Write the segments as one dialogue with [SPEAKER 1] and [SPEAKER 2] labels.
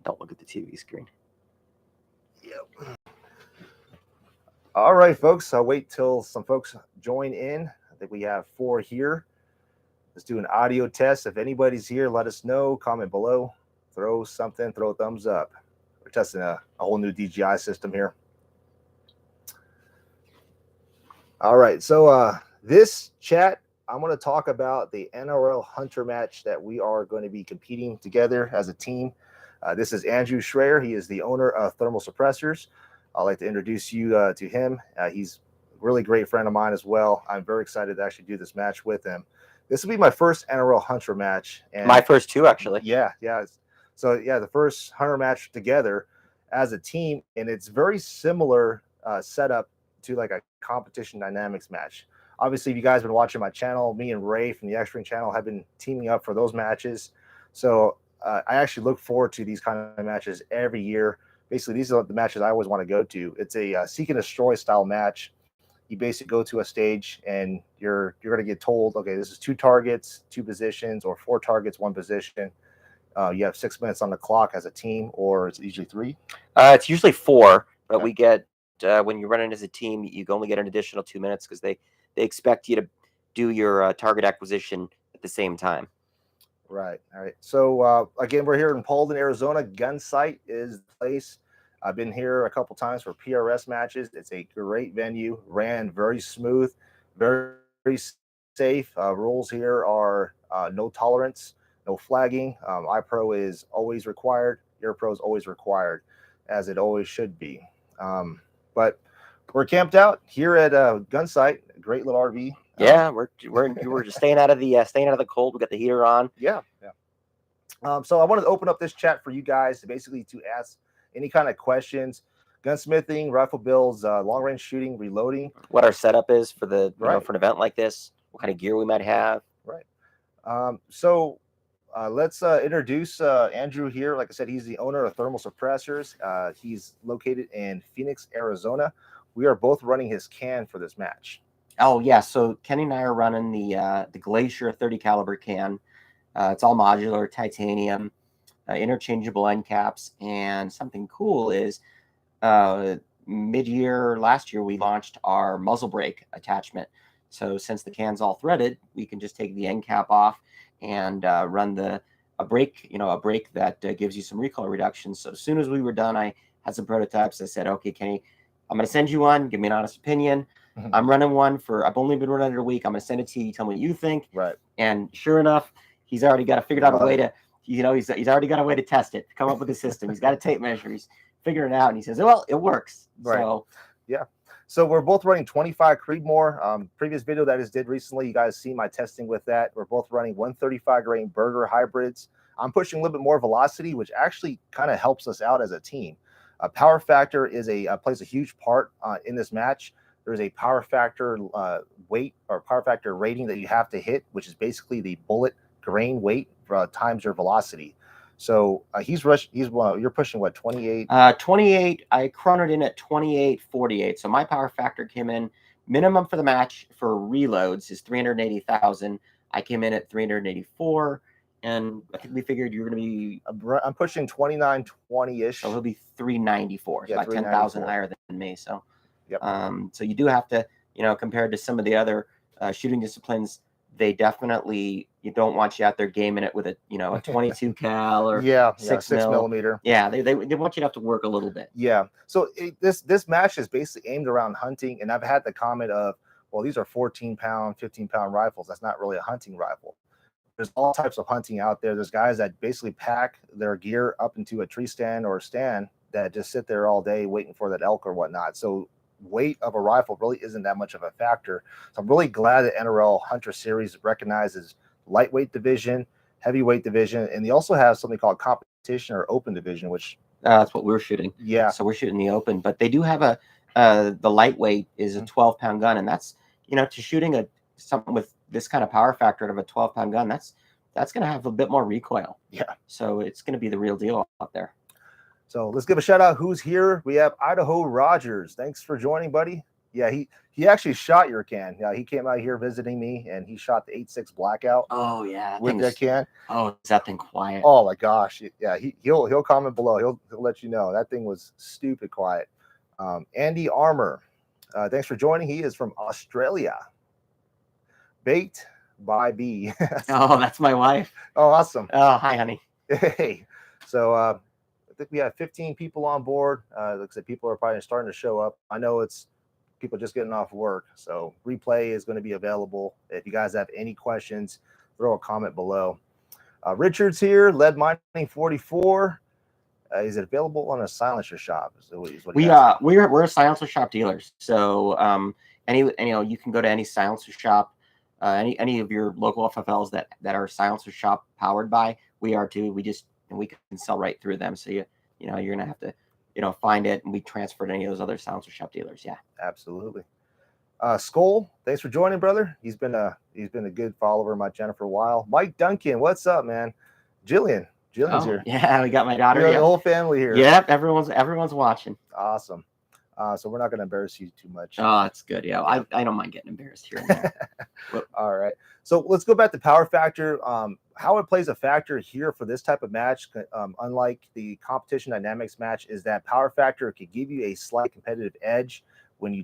[SPEAKER 1] Don't look at the TV screen.
[SPEAKER 2] Yep. All right, folks. I'll wait till some folks join in. I think we have 4 here. Let's do an audio test. If anybody's here, let us know. Comment below. Throw something. Throw a thumbs up. We're testing a whole new DJI system here. All right. So this chat, I'm going to talk about the NRL Hunter match that we are going to be competing together as a team. This is Andrew Schreier. He is the owner of Thermal Suppressors. I'd like to introduce you to him. He's a really great friend of mine as well. I'm very excited to actually do this match with him. This will be my first NRL Hunter match. And
[SPEAKER 1] my first too, actually.
[SPEAKER 2] Yeah. So, the first Hunter match together as a team. And it's very similar setup to like a competition dynamics match. Obviously, if you guys have been watching my channel, me and Ray from the X-Ring channel have been teaming up for those matches. So I actually look forward to these kind of matches every year. Basically, these are the matches I always want to go to. It's a seek and destroy style match. You basically go to a stage and you're going to get told, okay, this is 2 targets, 2 positions, or 4 targets, 1 position. You have 6 minutes on the clock as a team, or it's usually 3?
[SPEAKER 1] It's usually 4, but
[SPEAKER 2] okay.
[SPEAKER 1] We get when you're running as a team, you only get an additional 2 minutes because they expect you to do your target acquisition at the same time.
[SPEAKER 2] Right. All right. So again, we're here in Paulden, Arizona. Gunsight is the place. I've been here a couple times for PRS matches. It's a great venue. Ran very smooth, very, very safe. Rules here are no tolerance, no flagging. iPro is always required. EarPro is always required, as it always should be. But we're camped out here at Gunsight, a great little RV.
[SPEAKER 1] Yeah, we're just staying out of the cold. We got the heater on.
[SPEAKER 2] Yeah. So I wanted to open up this chat for you guys to ask any kind of questions, gunsmithing, rifle builds, long range shooting, reloading.
[SPEAKER 1] What our setup is for the for an event like this. What kind of gear we might have.
[SPEAKER 2] Right. So let's introduce Andrew here. Like I said, he's the owner of Thermal Suppressors. He's located in Phoenix, Arizona. We are both running his can for this match.
[SPEAKER 1] Oh yeah, so Kenny and I are running the Glacier 30 caliber can. It's all modular, titanium, interchangeable end caps, and something cool is mid-year last year we launched our muzzle brake attachment. So since the can's all threaded, we can just take the end cap off and run a brake that gives you some recoil reduction. So as soon as we were done, I had some prototypes. I said, okay, Kenny, I'm going to send you one. Give me an honest opinion. I'm running one I've only been running it a week. I'm going to send it to you. Tell me what you think.
[SPEAKER 2] Right.
[SPEAKER 1] And sure enough, he's already got figured out a way to, he's already got a way to test it, come up with a system. He's got a tape measure. He's figuring it out. And he says, well, it works.
[SPEAKER 2] Right.
[SPEAKER 1] So,
[SPEAKER 2] yeah. So we're both running 25 Creedmoor. Previous video that I just did recently, you guys see my testing with that. We're both running 135 grain Burger hybrids. I'm pushing a little bit more velocity, which actually kind of helps us out as a team. Power factor plays a huge part in this match. There's a power factor weight or power factor rating that you have to hit, which is basically the bullet grain weight times your velocity. So you're pushing what, 28?
[SPEAKER 1] 28. I chronoed in at 28.48. So my power factor came in minimum for the match for reloads is 380,000. I came in at 384. And I think we figured you were going to be.
[SPEAKER 2] I'm pushing 2920-ish.
[SPEAKER 1] So he'll be 394. So about 10,000 higher than me. So,
[SPEAKER 2] yep.
[SPEAKER 1] So you do have to, compared to some of the other shooting disciplines, they definitely, you don't want you out there gaming it with a 22 cal or 6
[SPEAKER 2] millimeter.
[SPEAKER 1] Yeah, they want you to have to work a little bit.
[SPEAKER 2] Yeah. So this match is basically aimed around hunting, and I've had the comment of, well, these are 14-pound, 15-pound rifles. That's not really a hunting rifle. There's all types of hunting out there. There's guys that basically pack their gear up into a tree stand or a stand that just sit there all day waiting for that elk or whatnot. So weight of a rifle really isn't that much of a factor. So I'm really glad that NRL Hunter Series recognizes lightweight division, heavyweight division, and they also have something called competition or open division, which
[SPEAKER 1] that's what we're shooting.
[SPEAKER 2] Yeah.
[SPEAKER 1] So we're shooting the open, but they do have the lightweight is a 12-pound gun, and that's to shooting something with this kind of power factor out of a 12-pound gun, that's going to have a bit more recoil.
[SPEAKER 2] Yeah.
[SPEAKER 1] So it's going to be the real deal out there.
[SPEAKER 2] So let's give a shout out who's here. We have Idaho Rogers. Thanks for joining, buddy. Yeah, he actually shot your can. Yeah, he came out here visiting me, and he shot the 8.6 blackout
[SPEAKER 1] Oh yeah,
[SPEAKER 2] with that can.
[SPEAKER 1] Oh, is that thing quiet?
[SPEAKER 2] Oh my gosh, yeah. He'll comment below. He'll let you know that thing was stupid quiet. Andy Armour, thanks for joining. He is from Australia. Baked by B.
[SPEAKER 1] Oh, that's my wife.
[SPEAKER 2] Oh, awesome.
[SPEAKER 1] Oh, hi, honey.
[SPEAKER 2] Hey, so I think we have 15 people on board. Looks like people are probably starting to show up. I know it's people just getting off work, so replay is going to be available. If you guys have any questions, throw a comment below. Richard's here, Lead Mining 44. Is it available on a silencer shop?
[SPEAKER 1] We're a silencer shop dealers. So you can go to any silencer shop, any of your local FFLs that are silencer shop powered by. We are too. We can sell right through them. So you're gonna have to find it, and we transfer to any of those other silencer shop dealers. Yeah,
[SPEAKER 2] absolutely. Skull, thanks for joining, brother. He's been a good follower of my channel for a while. Mike Duncan, what's up, man? Jillian's here.
[SPEAKER 1] Yeah, we got my daughter.
[SPEAKER 2] The whole family here.
[SPEAKER 1] Yep, everyone's watching.
[SPEAKER 2] Awesome. So we're not going to embarrass you too much.
[SPEAKER 1] Oh, that's good. Yeah, I don't mind getting embarrassed here and there.
[SPEAKER 2] All right. So let's go back to power factor. How it plays a factor here for this type of match, unlike the competition dynamics match, is that power factor could give you a slight competitive edge when you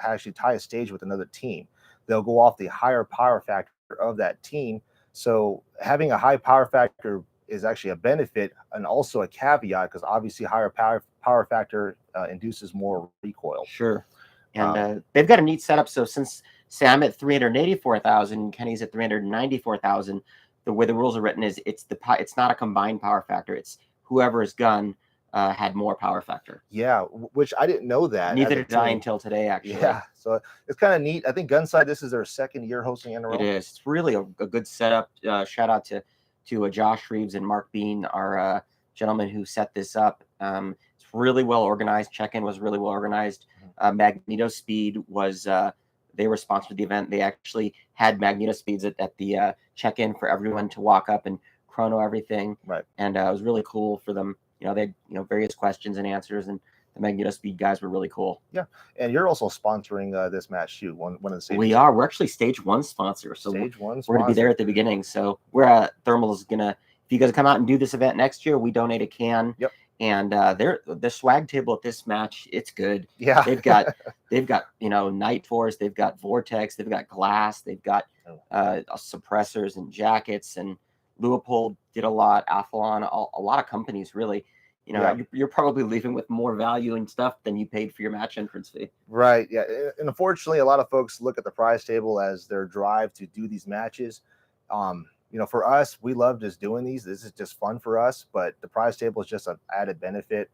[SPEAKER 2] actually tie a stage with another team. They'll go off the higher power factor of that team. So having a high power factor is actually a benefit and also a caveat, because obviously higher power factor induces more recoil.
[SPEAKER 1] Sure. And they've got a neat setup. So since I'm at 384,000, Kenny's at 394,000, the way the rules are written is it's not a combined power factor. It's whoever's gun had more power factor.
[SPEAKER 2] Yeah, which I didn't know that.
[SPEAKER 1] Neither did I until today, actually.
[SPEAKER 2] Yeah, so it's kind of neat. I think Gunside, this is their second year hosting NRL.
[SPEAKER 1] It is. It's really a good setup. Shout out to Josh Reeves and Mark Bean, our gentlemen who set this up. It's really well organized. Check-in was really well organized. Magneto Speed was they were sponsored the event. They actually had Magneto Speeds at the check-in for everyone to walk up and chrono everything.
[SPEAKER 2] Right.
[SPEAKER 1] And it was really cool for them. They had various questions and answers, and the Magneto Speed guys were really cool.
[SPEAKER 2] Yeah, and you're also sponsoring this match too. One of the stages.
[SPEAKER 1] We are. We're actually stage 1 sponsor. So we're going to be there at the beginning. So we're Thermal is gonna. If you guys come out and do this event next year, we donate a can.
[SPEAKER 2] Yep.
[SPEAKER 1] And the swag table at this match, it's good.
[SPEAKER 2] Yeah.
[SPEAKER 1] They've got Night Force, they've got Vortex, they've got Glass, they've got suppressors and jackets, and Leupold did a lot. Athlon, a lot of companies really. You're probably leaving with more value and stuff than you paid for your match entrance fee.
[SPEAKER 2] Right. Yeah. And unfortunately, a lot of folks look at the prize table as their drive to do these matches. For us, we love just doing these. This is just fun for us, but the prize table is just an added benefit.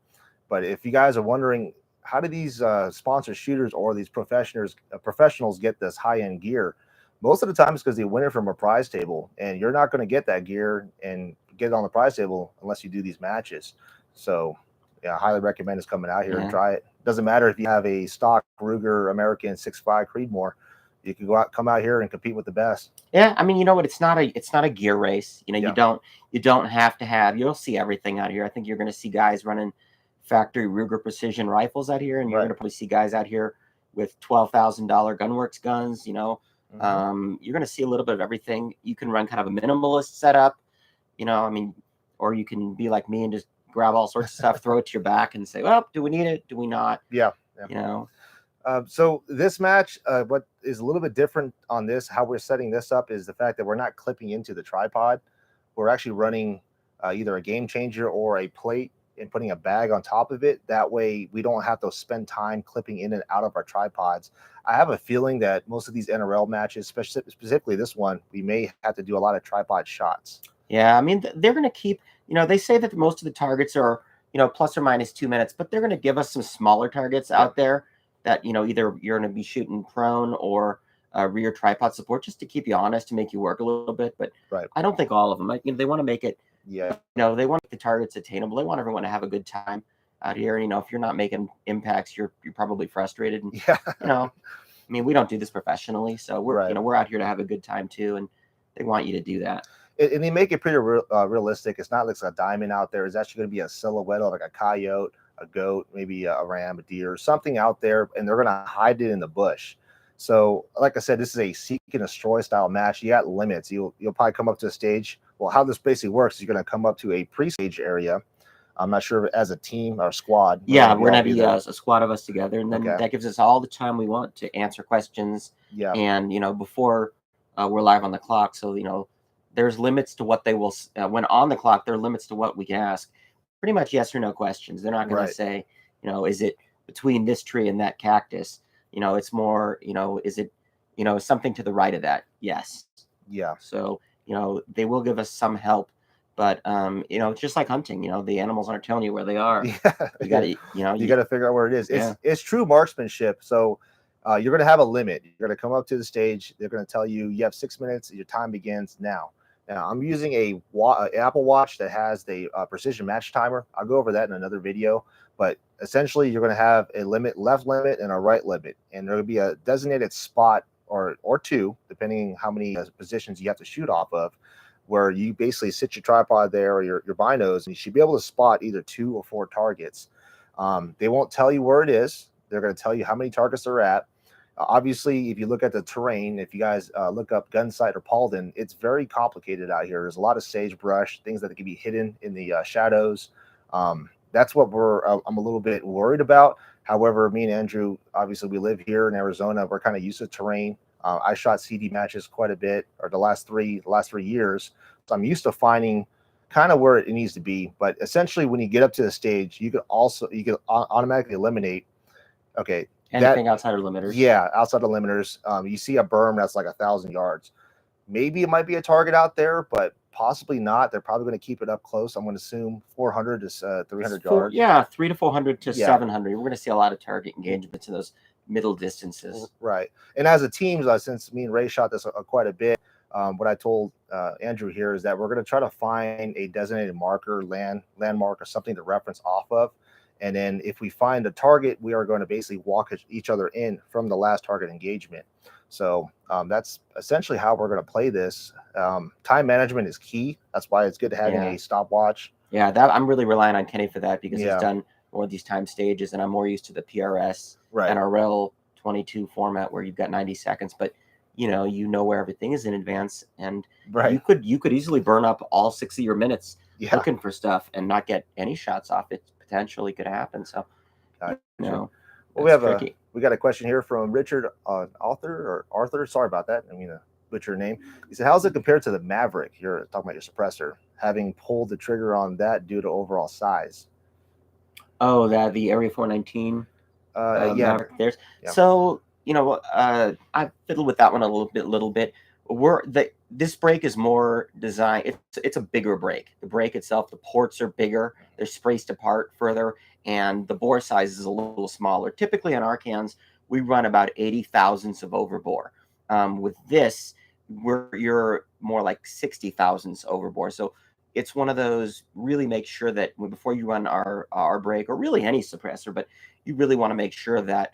[SPEAKER 2] But if you guys are wondering, how do these sponsored shooters or these professionals get this high-end gear? Most of the time it's because they win it from a prize table, and you're not going to get that gear and get it on the prize table unless you do these matches. So, yeah, I highly recommend us coming out here and try it. Doesn't matter if you have a stock Ruger American 6.5 Creedmoor. You can come out here and compete with the best.
[SPEAKER 1] Yeah, I mean, you know what? It's not a gear race. You don't have to have. You'll see everything out here. I think you're going to see guys running factory Ruger precision rifles out here, and you're going to probably see guys out here with $12,000 Gunworks guns. You're going to see a little bit of everything. You can run kind of a minimalist setup. Or you can be like me and just grab all sorts of stuff, throw it to your back, and say, well, do we need it? Do we not?
[SPEAKER 2] Yeah. So this match, what is a little bit different on this, how we're setting this up, is the fact that we're not clipping into the tripod. We're actually running either a game changer or a plate and putting a bag on top of it. That way we don't have to spend time clipping in and out of our tripods. I have a feeling that most of these NRL matches, specifically this one, we may have to do a lot of tripod shots.
[SPEAKER 1] Yeah, I mean, they're going to keep, they say that most of the targets are, plus or minus 2 minutes, but they're going to give us some smaller targets out there that, either you're going to be shooting prone or rear tripod support, just to keep you honest, to make you work a little bit. But I don't think all of them, they want to make it, they want the targets attainable. They want everyone to have a good time out here. If you're not making impacts, you're probably frustrated. And, I mean, we don't do this professionally, so we're out here to have a good time too. And they want you to do that.
[SPEAKER 2] And they make it pretty realistic. It's not like a diamond out there. It's actually going to be a silhouette of like a coyote, a goat, maybe a ram, a deer, something out there, and they're going to hide it in the bush. So, like I said, this is a seek and destroy style match. You got limits. You'll probably come up to a stage. Well, how this basically works is you're going to come up to a pre-stage area. I'm not sure as a team or squad.
[SPEAKER 1] Yeah, we're gonna be a squad of us together, and then
[SPEAKER 2] Okay.
[SPEAKER 1] that gives us all the time we want to answer questions.
[SPEAKER 2] Yeah.
[SPEAKER 1] And before we're live on the clock, so there's limits to what they will. When on the clock, there are limits to what we can ask. Pretty much yes or no questions. They're not going to say, is it between this tree and that cactus? It's more, is it, something to the right of that? Yes.
[SPEAKER 2] Yeah.
[SPEAKER 1] So they will give us some help. But it's just like hunting. The animals aren't telling you where they are.
[SPEAKER 2] Yeah.
[SPEAKER 1] You got to,
[SPEAKER 2] you got to figure out where it is.
[SPEAKER 1] Yeah.
[SPEAKER 2] It's true marksmanship. So you're going to have a limit. You're going to come up to the stage. They're going to tell you you have 6 minutes. Your time begins now. Now I'm using an Apple Watch that has the precision match timer. I'll go over that in another video. But essentially, you're going to have a left limit and a right limit, and there'll be a designated spot or two, depending how many positions you have to shoot off of, where you basically sit your tripod there or your binos, and you should be able to spot either 2 or 4 targets. They won't tell you where it is. They're going to tell you how many targets they're at. Obviously, if you look at the terrain, if you guys look up Gunsight or Paulden, it's very complicated out here. There's a lot of sagebrush, things that can be hidden in the shadows. That's what I'm a little bit worried about. However, me and Andrew, obviously, we live here in Arizona. We're kind of used to terrain. I shot CD matches quite a bit, or the last three years. So I'm used to finding kind of where it needs to be. But essentially, when you get up to the stage, you can automatically eliminate. Okay.
[SPEAKER 1] Anything outside of limiters.
[SPEAKER 2] Yeah, outside of limiters. You see a berm that's like 1,000 yards. Maybe it might be a target out there, but possibly not. They're probably going to keep it up close. I'm going to assume 400 to 300 yards.
[SPEAKER 1] Yeah, 300 to 400 to 700. We're going to see a lot of target engagements in those middle distances.
[SPEAKER 2] Right. And as a team, since me and Ray shot this quite a bit, what I told Andrew here is that we're going to try to find a designated marker, landmark, or something to reference off of. And then if we find a target, we are going to basically walk each other in from the last target engagement. So that's essentially how we're going to play this. Time management is key. That's why it's good having a stopwatch.
[SPEAKER 1] Yeah, I'm really relying on Kenny for that because he's done more of these time stages, and I'm more used to the PRS NRL 22 format where you've got 90 seconds, but you know where everything is in advance, and you could easily burn up all 6 of your minutes looking for stuff and not get any shots off. It potentially could happen. So
[SPEAKER 2] well, we got a question here from Richard Arthur. Sorry about that. I mean to butcher your name. He said, how's it compared to the Maverick? You're talking about your suppressor, having pulled the trigger on that due to overall size.
[SPEAKER 1] Oh, the Area 419 Maverick there's.
[SPEAKER 2] Yeah.
[SPEAKER 1] So I fiddled with that one a little bit. This brake is more designed. It's a bigger brake. The brake itself, the ports are bigger. They're spaced apart further, and the bore size is a little smaller. Typically on our cans, we run about 80 thousandths of overbore. With this, you're more like 60 thousandths overbore. So it's one of those. Really make sure that before you run our brake, or really any suppressor, but you really want to make sure that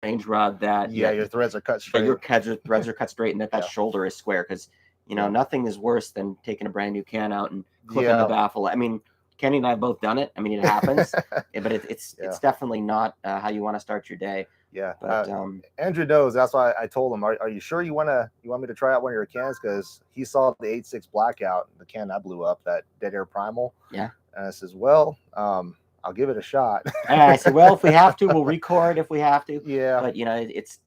[SPEAKER 1] range rod
[SPEAKER 2] your threads are cut straight.
[SPEAKER 1] Your threads are cut straight, and that shoulder is square, because nothing is worse than taking a brand new can out and clipping the baffle. I mean, Kenny and I have both done it. I mean, it happens, but it's definitely not how you want to start your day.
[SPEAKER 2] Yeah,
[SPEAKER 1] but
[SPEAKER 2] Andrew knows. That's why I told him, are you sure you want me to try out one of your cans? Because he saw the 8.6 blackout, the can I blew up, that Dead Air Primal.
[SPEAKER 1] Yeah,
[SPEAKER 2] and I says, well, I'll give it a shot.
[SPEAKER 1] And I said, well, if we have to, we'll record if we have to.
[SPEAKER 2] Yeah.
[SPEAKER 1] But it's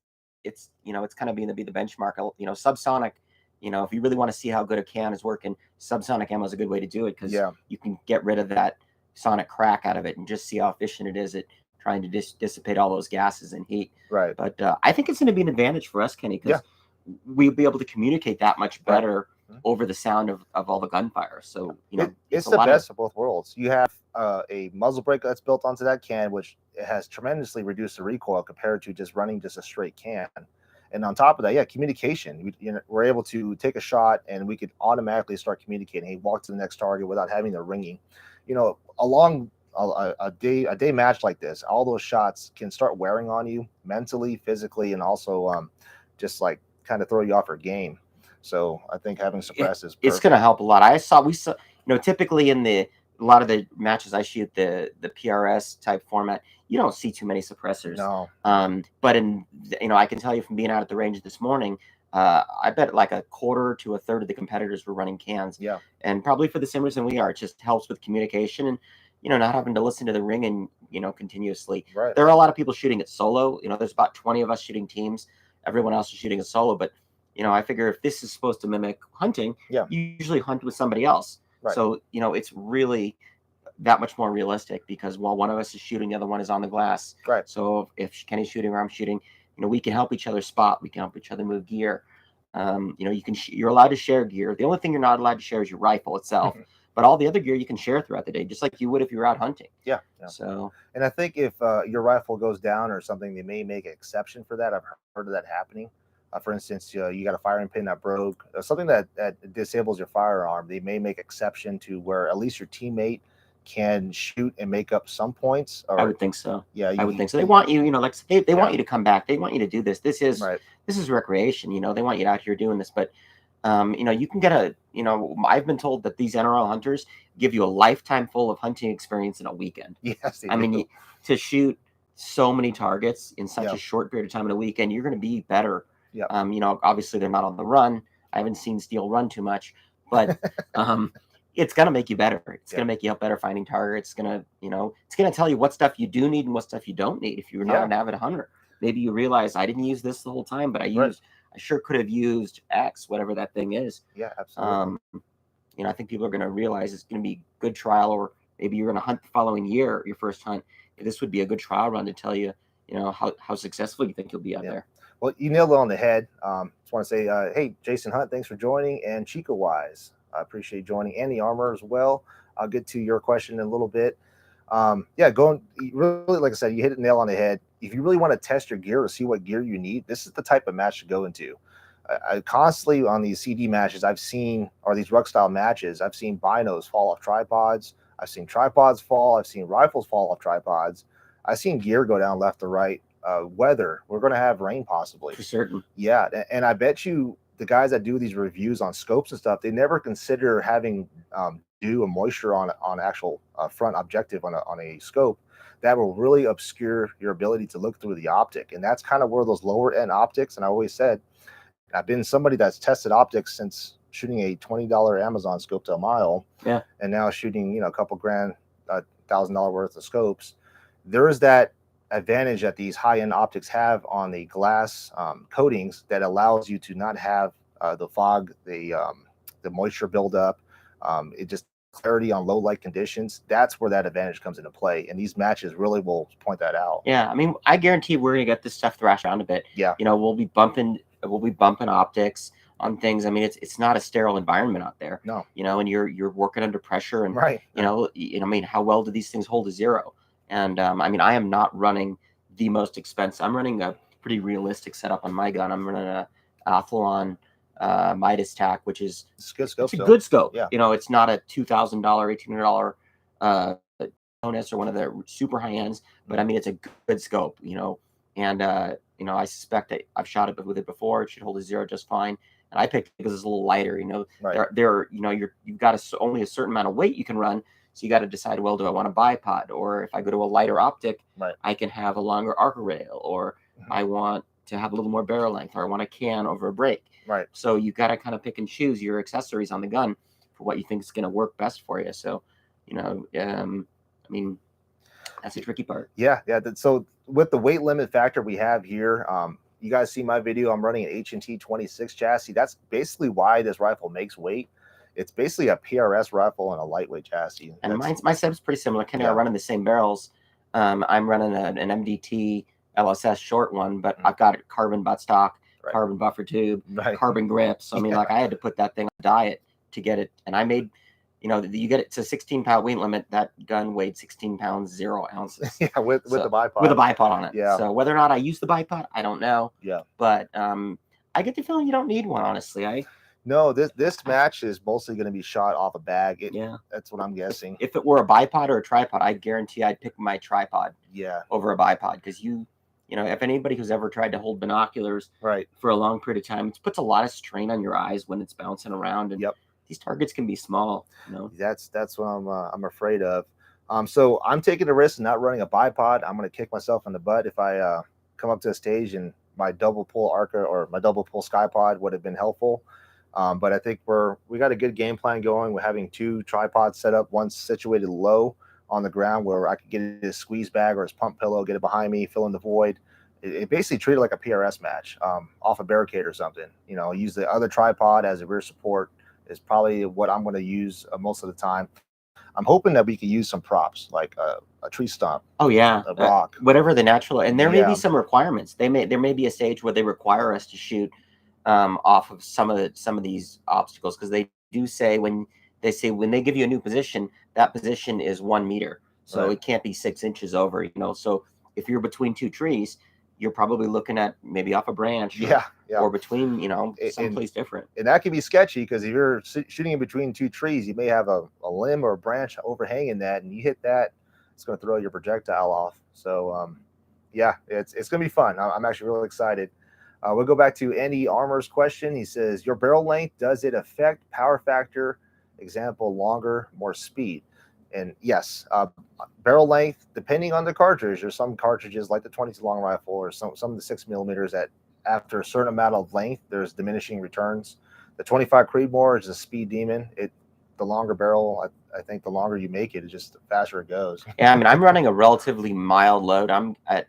[SPEAKER 1] kind of being the benchmark. Subsonic. If you really want to see how good a can is working, subsonic ammo is a good way to do it, because you can get rid of that sonic crack out of it and just see how efficient it is at trying to dissipate all those gases and heat.
[SPEAKER 2] Right.
[SPEAKER 1] But I think it's going to be an advantage for us, Kenny, because we'll be able to communicate that much better over the sound of all the gunfire. So
[SPEAKER 2] it's the best of both worlds. You have a muzzle brake that's built onto that can, which has tremendously reduced the recoil compared to just running a straight can. And on top of that, communication. We're able to take a shot and we could automatically start communicating. Hey, walk to the next target without having the ringing. Along a day match like this, all those shots can start wearing on you mentally, physically, and also just like kind of throw you off your game. So I think having suppress is perfect.
[SPEAKER 1] It's going to help a lot. We saw typically in the a lot of the matches I shoot, the PRS type format, you don't see too many suppressors.
[SPEAKER 2] No.
[SPEAKER 1] But I can tell you from being out at the range this morning, I bet like a quarter to a third of the competitors were running cans.
[SPEAKER 2] Yeah.
[SPEAKER 1] And probably for the same reason we are. It just helps with communication and, not having to listen to the ring and, continuously.
[SPEAKER 2] Right.
[SPEAKER 1] There are a lot of people shooting it solo. There's about 20 of us shooting teams. Everyone else is shooting a solo. But, I figure if this is supposed to mimic hunting,
[SPEAKER 2] Yeah.
[SPEAKER 1] you usually hunt with somebody else.
[SPEAKER 2] Right.
[SPEAKER 1] So, it's really that much more realistic because while one of us is shooting, the other one is on the glass.
[SPEAKER 2] Right.
[SPEAKER 1] So if Kenny's shooting or I'm shooting, we can help each other spot. We can help each other move gear. You're allowed to share gear. The only thing you're not allowed to share is your rifle itself. But all the other gear you can share throughout the day, just like you would if you were out hunting.
[SPEAKER 2] Yeah.
[SPEAKER 1] So,
[SPEAKER 2] and I think if your rifle goes down or something, they may make an exception for that. I've heard of that happening. For instance, you got a firing pin that broke, something that disables your firearm. They may make exception to where at least your teammate can shoot and make up some points.
[SPEAKER 1] I would think so.
[SPEAKER 2] Yeah,
[SPEAKER 1] I would think so. They want you, like they want you to come back. They want you to do this. This is
[SPEAKER 2] right.
[SPEAKER 1] This is recreation. They want you out here doing this. But you can get I've been told that these NRL hunters give you a lifetime full of hunting experience in a weekend.
[SPEAKER 2] Yes,
[SPEAKER 1] I mean, to shoot so many targets in such a short period of time in a weekend, you're going to be better.
[SPEAKER 2] Yeah.
[SPEAKER 1] Obviously they're not on the run. I haven't seen Steele run too much, but it's going to make you better. It's going to make you up better finding targets. It's going to tell you what stuff you do need and what stuff you don't need. If you're not an avid hunter, maybe you realize I didn't use this the whole time, but I sure could have used X, whatever that thing is.
[SPEAKER 2] Yeah, absolutely.
[SPEAKER 1] I think people are going to realize it's going to be good trial, or maybe you're going to hunt the following year, your first hunt. This would be a good trial run to tell you, how successful you think you'll be out there.
[SPEAKER 2] Well, you nailed it on the head. Just want to say, hey, Jason Hunt, thanks for joining, and Chico Wise, I appreciate joining, and the Armor as well. I'll get to your question in a little bit. Going really, like I said, you hit the nail on the head. If you really want to test your gear or see what gear you need, this is the type of match to go into. I constantly on these CD matches I've seen, or these ruck style matches, I've seen binos fall off tripods. I've seen tripods fall. I've seen rifles fall off tripods. I've seen gear go down left to right. Weather, we're going to have rain possibly.
[SPEAKER 1] For certain.
[SPEAKER 2] Yeah, and I bet you the guys that do these reviews on scopes and stuff, they never consider having dew and moisture on actual front objective on a scope. That will really obscure your ability to look through the optic, and that's kind of where those lower end optics. And I always said, I've been somebody that's tested optics since shooting a $20 Amazon scope to a mile, and now shooting a couple grand, $1,000 worth of scopes. There is that advantage that these high-end optics have on the glass coatings that allows you to not have the fog, the moisture buildup, it just clarity on low light conditions. That's where that advantage comes into play, and these matches really will point that out.
[SPEAKER 1] Yeah, I mean, I guarantee we're gonna get this stuff thrashed around a bit.
[SPEAKER 2] Yeah,
[SPEAKER 1] we'll be bumping optics on things. I mean, it's not a sterile environment out there.
[SPEAKER 2] No,
[SPEAKER 1] and you're working under pressure, and
[SPEAKER 2] right.
[SPEAKER 1] I mean, how well do these things hold to zero? And I mean, I am not running the most expensive. I'm running a pretty realistic setup on my gun. I'm running a Athlon Midas Tac, which is
[SPEAKER 2] good scope.
[SPEAKER 1] It's a good scope.
[SPEAKER 2] Yeah.
[SPEAKER 1] It's not a $2,000, $1,800 bonus or one of the super high ends, but I mean, it's a good scope. And I suspect that I've shot it with it before. It should hold a zero just fine. And I picked it because it's a little lighter.
[SPEAKER 2] Right.
[SPEAKER 1] You've got only a certain amount of weight you can run. So you got to decide, well, do I want a bipod? Or if I go to a lighter optic, I can have a longer arc rail, or I want to have a little more barrel length, or I want a can over a brake.
[SPEAKER 2] Right.
[SPEAKER 1] So you got to kind of pick and choose your accessories on the gun for what you think is going to work best for you. So, I mean, that's the tricky part.
[SPEAKER 2] Yeah. So with the weight limit factor we have here, you guys see my video. I'm running an H&T 26 chassis. That's basically why this rifle makes weight. It's basically a PRS rifle and a lightweight chassis.
[SPEAKER 1] And my setup's pretty similar. Kenny and I are running the same barrels. I'm running an MDT LSS short one, but I've got carbon buttstock, carbon buffer tube, carbon grips. So, I mean, like I had to put that thing on diet to get it. And I made, you get it to 16-pound weight limit. That gun weighed 16 pounds, 0 ounces.
[SPEAKER 2] Yeah, with the bipod.
[SPEAKER 1] With a bipod on it.
[SPEAKER 2] Yeah.
[SPEAKER 1] So whether or not I use the bipod, I don't know.
[SPEAKER 2] Yeah.
[SPEAKER 1] But I get the feeling you don't need one, honestly.
[SPEAKER 2] No, this match is mostly going to be shot off a bag. That's what I'm guessing.
[SPEAKER 1] If it were a bipod or a tripod, I guarantee I'd pick my tripod over a bipod, because if anybody who's ever tried to hold binoculars for a long period of time, it puts a lot of strain on your eyes when it's bouncing around. And these targets can be small.
[SPEAKER 2] That's what I'm afraid of. So I'm taking a risk and not running a bipod. I'm going to kick myself in the butt if I come up to a stage and my double pull Arca or my double pull Skypod would have been helpful. But I think we got a good game plan going. We're having 2 tripods set up, one situated low on the ground where I could get his squeeze bag or his pump pillow, get it behind me, fill in the void. It basically treated like a PRS match off a barricade or something. Use the other tripod as a rear support is probably what I'm going to use most of the time. I'm hoping that we could use some props like a tree stump.
[SPEAKER 1] Oh yeah,
[SPEAKER 2] a rock,
[SPEAKER 1] whatever the natural. And there may be some requirements. There may be a stage where they require us to shoot off of some of these obstacles, because they do say when they give you a new position, that position is 1 meter, so
[SPEAKER 2] right.
[SPEAKER 1] It can't be 6 inches over. So if you're between 2 trees, you're probably looking at maybe off a branch, or between someplace different.
[SPEAKER 2] And that can be sketchy, because if you're shooting in between 2 trees, you may have a limb or a branch overhanging that, and you hit that, it's going to throw your projectile off. So it's going to be fun. I'm actually really excited. We'll go back to Andy Armour's question. He says, your barrel length, does it affect power factor? Example, longer, more speed. And yes, barrel length, depending on the cartridge. There's some cartridges like the 22 long rifle or some of the 6mm that after a certain amount of length, there's diminishing returns. The 25 Creedmoor is a speed demon. The longer barrel, I think the longer you make it, just the faster it goes.
[SPEAKER 1] Yeah, I mean, I'm running a relatively mild load. I'm at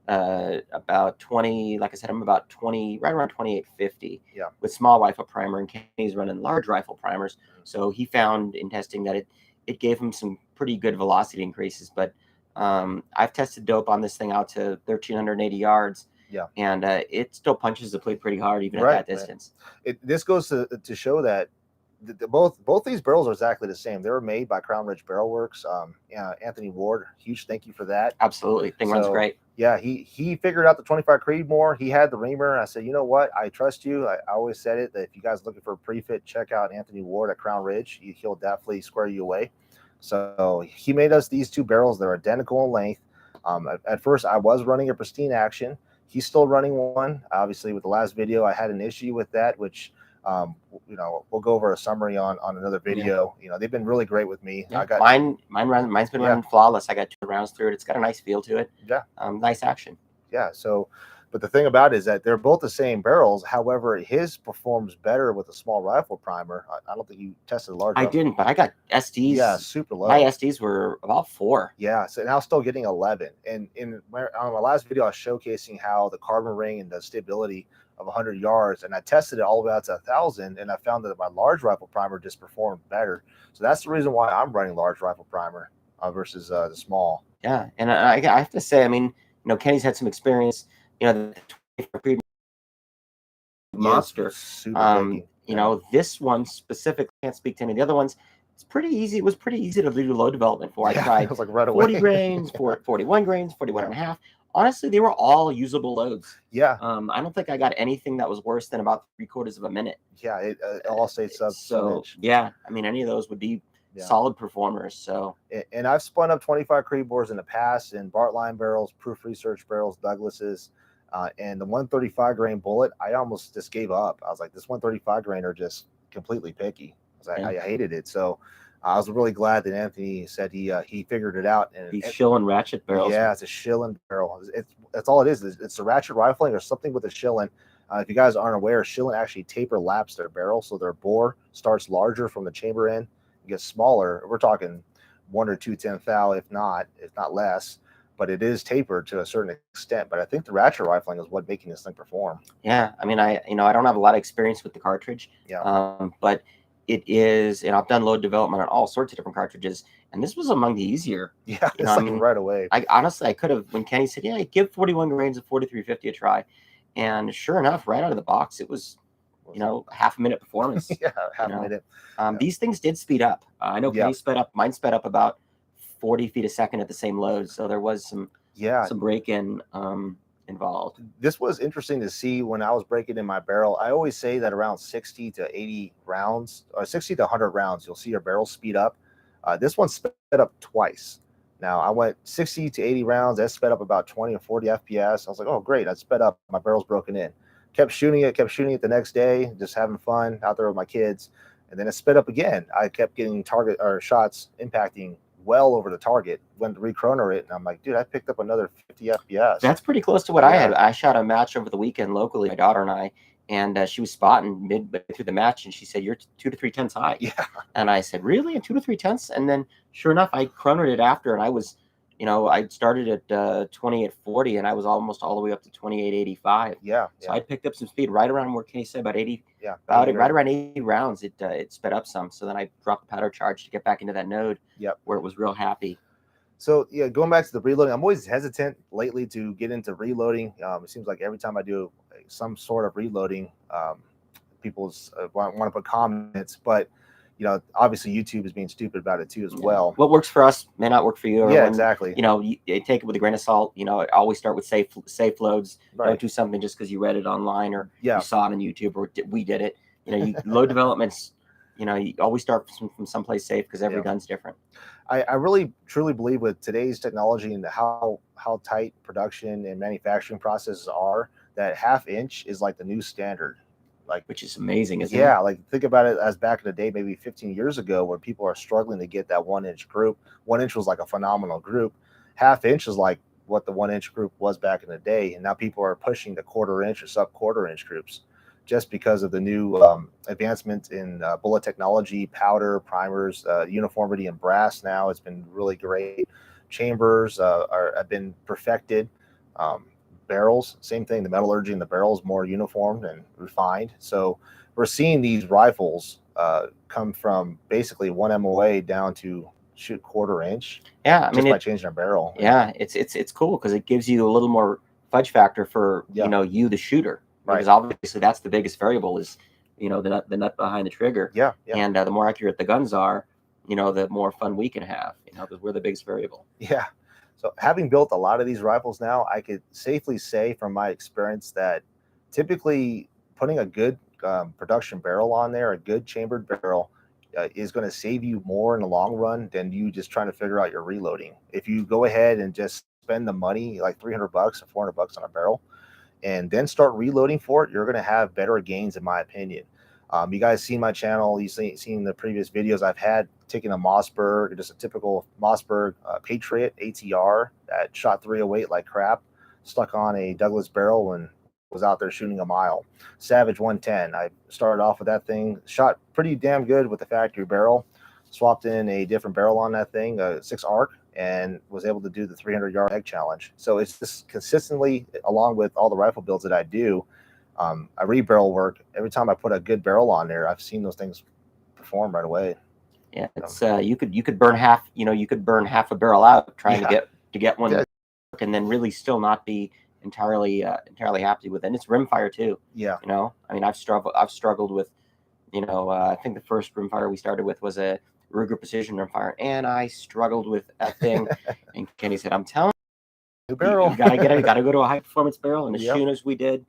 [SPEAKER 1] about 20, like I said, I'm about 20, right around 2850 with small rifle primer, and Kenny's running large rifle primers. So he found in testing that it gave him some pretty good velocity increases. But I've tested dope on this thing out to 1,380 yards.
[SPEAKER 2] Yeah,
[SPEAKER 1] and it still punches the plate pretty hard even at that distance.
[SPEAKER 2] This goes to show that both these barrels are exactly the same. They were made by Crown Ridge Barrel Works. Anthony Ward, huge thank you for that.
[SPEAKER 1] Absolutely, thing runs great.
[SPEAKER 2] Yeah, he figured out the 25 Creedmoor. He had the reamer, and I said, you know what? I trust you. I always said it, that if you guys are looking for a pre-fit, check out Anthony Ward at Crown Ridge. He'll definitely square you away. So he made us these 2 barrels. They're identical in length. At first, I was running a pristine action. He's still running one. Obviously, with the last video, I had an issue with that, which we'll go over a summary on another video. They've been really great with me.
[SPEAKER 1] I got mine's been running flawless. I got 2 rounds through it. It's got a nice feel to it. Nice action.
[SPEAKER 2] So, but the thing about it is that they're both the same barrels. However, his performs better with a small rifle primer. I don't think you tested a large.
[SPEAKER 1] I didn't, but I got SDs.
[SPEAKER 2] Yeah, super low.
[SPEAKER 1] My SDs were about 4.
[SPEAKER 2] Yeah, so now still getting 11. And on my last video, I was showcasing how the carbon ring and the stability of 100 yards, and I tested it all the way out to 1,000, and I found that my large rifle primer just performed better. So that's the reason why I'm running large rifle primer versus the small.
[SPEAKER 1] Yeah, and I have to say, I mean, Kenny's had some experience. The monster. This one specifically, can't speak to any of the other ones. It's pretty easy. It was pretty easy to do load development for. I tried
[SPEAKER 2] it was like right away.
[SPEAKER 1] 40 grains, 41 grains, 41 and a half. Honestly, they were all usable loads.
[SPEAKER 2] Yeah.
[SPEAKER 1] I don't think I got anything that was worse than about 3/4 of a minute.
[SPEAKER 2] Yeah, it all stayed sub.
[SPEAKER 1] So yeah, I mean, any of those would be solid performers. So,
[SPEAKER 2] and I've spun up 25 Creedmoors in the past in Bartline barrels, Proof Research barrels, Douglas's, and the 135 grain bullet. I almost just gave up. I was like, this 135 grain are just completely picky. I hated it. So I was really glad that Anthony said he figured it out. And
[SPEAKER 1] these Schillen ratchet barrels.
[SPEAKER 2] Yeah, it's a Schillen barrel. That's all it is. It's a ratchet rifling or something with a Schillen. If you guys aren't aware, Schillen actually taper laps their barrel, so their bore starts larger from the chamber end, it gets smaller. We're talking 1 or 2 10 thou, if not less. But it is tapered to a certain extent. But I think the ratchet rifling is what making this thing perform.
[SPEAKER 1] Yeah, I mean, I don't have a lot of experience with the cartridge.
[SPEAKER 2] Yeah.
[SPEAKER 1] But it is, and I've done load development on all sorts of different cartridges, and this was among the easier.
[SPEAKER 2] Yeah, right away.
[SPEAKER 1] I honestly, I could have, when Kenny said, "Yeah, give 41 grains of 4350 a try," and sure enough, right out of the box, it was, half a minute performance.
[SPEAKER 2] Yeah, half a minute.
[SPEAKER 1] These things did speed up. I know Kenny sped up. Mine sped up about 40 feet a second at the same load, so there was some break-in involved.
[SPEAKER 2] This was interesting to see when I was breaking in my barrel. I always say that around 60 to 80 rounds, or 60 to 100 rounds, you'll see your barrel speed up. This one sped up twice. Now I went 60 to 80 rounds. That sped up about 20 or 40 FPS. I was like, oh great, I sped up. My barrel's broken in. Kept shooting it the next day, just having fun out there with my kids. and then it sped up again. I kept getting target or shots impacting well over the target. Went to re-chrono it, and I'm like, dude, I picked up another 50 FPS.
[SPEAKER 1] That's pretty close to what I had. I shot a match over the weekend locally, my daughter and I, and she was spotting midway through the match, and she said, "You're 2 to 3 tenths high."
[SPEAKER 2] Yeah.
[SPEAKER 1] And I said, "Really? 2 to 3 tenths?" And then, sure enough, I chronoed it after, and I was, I started at 2840, and I was almost all the way up to 2885.
[SPEAKER 2] Yeah.
[SPEAKER 1] So I picked up some speed right around where Kenny said about 80.
[SPEAKER 2] Yeah.
[SPEAKER 1] Right around 80 rounds. It sped up some. So then I dropped the powder charge to get back into that node.
[SPEAKER 2] Yep.
[SPEAKER 1] Where it was real happy.
[SPEAKER 2] So yeah, going back to the reloading, I'm always hesitant lately to get into reloading. It seems like every time I do some sort of reloading, people want to put comments, but obviously YouTube is being stupid about it too as well.
[SPEAKER 1] What works for us may not work for you.
[SPEAKER 2] Yeah, exactly.
[SPEAKER 1] You take it with a grain of salt. Always start with safe loads.
[SPEAKER 2] Right.
[SPEAKER 1] Don't do something just because you read it online or
[SPEAKER 2] you
[SPEAKER 1] saw it on YouTube or we did it. Load developments. You always start from someplace safe because every gun's different.
[SPEAKER 2] I really truly believe with today's technology and how tight production and manufacturing processes are, that half-inch is like the new standard.
[SPEAKER 1] Which is amazing, isn't it?
[SPEAKER 2] Yeah, like think about it as back in the day, maybe 15 years ago, where people are struggling to get that 1-inch group. 1-inch was like a phenomenal group. Half-inch is like what the 1-inch group was back in the day, and now people are pushing the 1/4-inch or sub-1/4-inch groups, just because of the new advancement in bullet technology, powder, primers, uniformity in brass. Now it's been really great. Chambers have been perfected. Barrels, same thing. The metallurgy in the barrels more uniformed and refined. So we're seeing these rifles come from basically 1 MOA down to shoot 1/4-inch.
[SPEAKER 1] Yeah,
[SPEAKER 2] by changing a barrel.
[SPEAKER 1] Yeah, it's cool because it gives you a little more fudge factor for you the shooter. Because obviously that's the biggest variable is, the nut behind the trigger.
[SPEAKER 2] Yeah.
[SPEAKER 1] And the more accurate the guns are, the more fun we can have. Because we're the biggest variable.
[SPEAKER 2] Yeah. So having built a lot of these rifles now, I could safely say from my experience that typically putting a good production barrel on there, a good chambered barrel, is going to save you more in the long run than you just trying to figure out your reloading. If you go ahead and just spend the money, like $300 or $400 on a barrel, and then start reloading for it, you're going to have better gains, in my opinion. You guys seen my channel, you've seen the previous videos I've had taking a Mossberg, just a typical Mossberg Patriot ATR that shot 308 like crap, stuck on a Douglas barrel and was out there shooting a mile. Savage 110, I started off with that thing, shot pretty damn good with the factory barrel, swapped in a different barrel on that thing, a 6 arc, and was able to do the 300-yard egg challenge. So it's just consistently, along with all the rifle builds that I do, I rebarrel work. Every time I put a good barrel on there, I've seen those things perform right away.
[SPEAKER 1] Yeah, it's you could burn half, you could burn half a barrel out trying to get one, and then really still not be entirely happy with it. And it's rimfire too.
[SPEAKER 2] Yeah.
[SPEAKER 1] I've struggled with, I think the first rimfire we started with was a Ruger Precision rimfire, and I struggled with that thing. And Kenny said, "I'm telling
[SPEAKER 2] you, barrel.
[SPEAKER 1] You gotta go to a high performance barrel." And as soon as we did,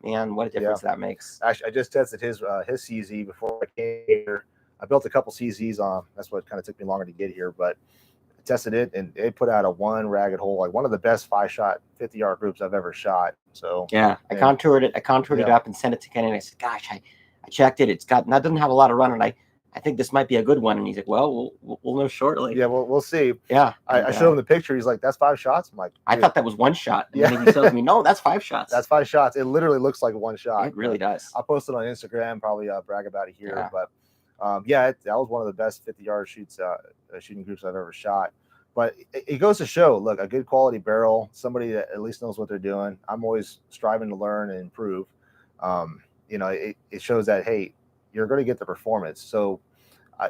[SPEAKER 1] man, what a difference that makes.
[SPEAKER 2] Actually, I just tested his CZ before I came here. I built a couple CZs on. That's what kind of took me longer to get here, but I tested it, and it put out a one ragged hole, like one of the best 5-shot 50-yard groups I've ever shot. So
[SPEAKER 1] yeah, I contoured it up and sent it to Kenny, and I said, "Gosh, I checked it. It doesn't have a lot of run, and I think this might be a good one." And he's like, "Well, we'll know shortly."
[SPEAKER 2] Yeah, we'll see.
[SPEAKER 1] Yeah,
[SPEAKER 2] I showed him the picture. He's like, "That's 5 shots." I'm like,
[SPEAKER 1] I thought that was 1 shot. And then he tells me, "No, that's 5 shots."
[SPEAKER 2] That's 5 shots. It literally looks like 1 shot.
[SPEAKER 1] It really does.
[SPEAKER 2] I'll post it on Instagram. Probably brag about it here. But that was one of the best 50-yard shooting groups I've ever shot. But it goes to show, look, a good quality barrel, somebody that at least knows what they're doing. I'm always striving to learn and improve. It shows that, hey, you're going to get the performance. So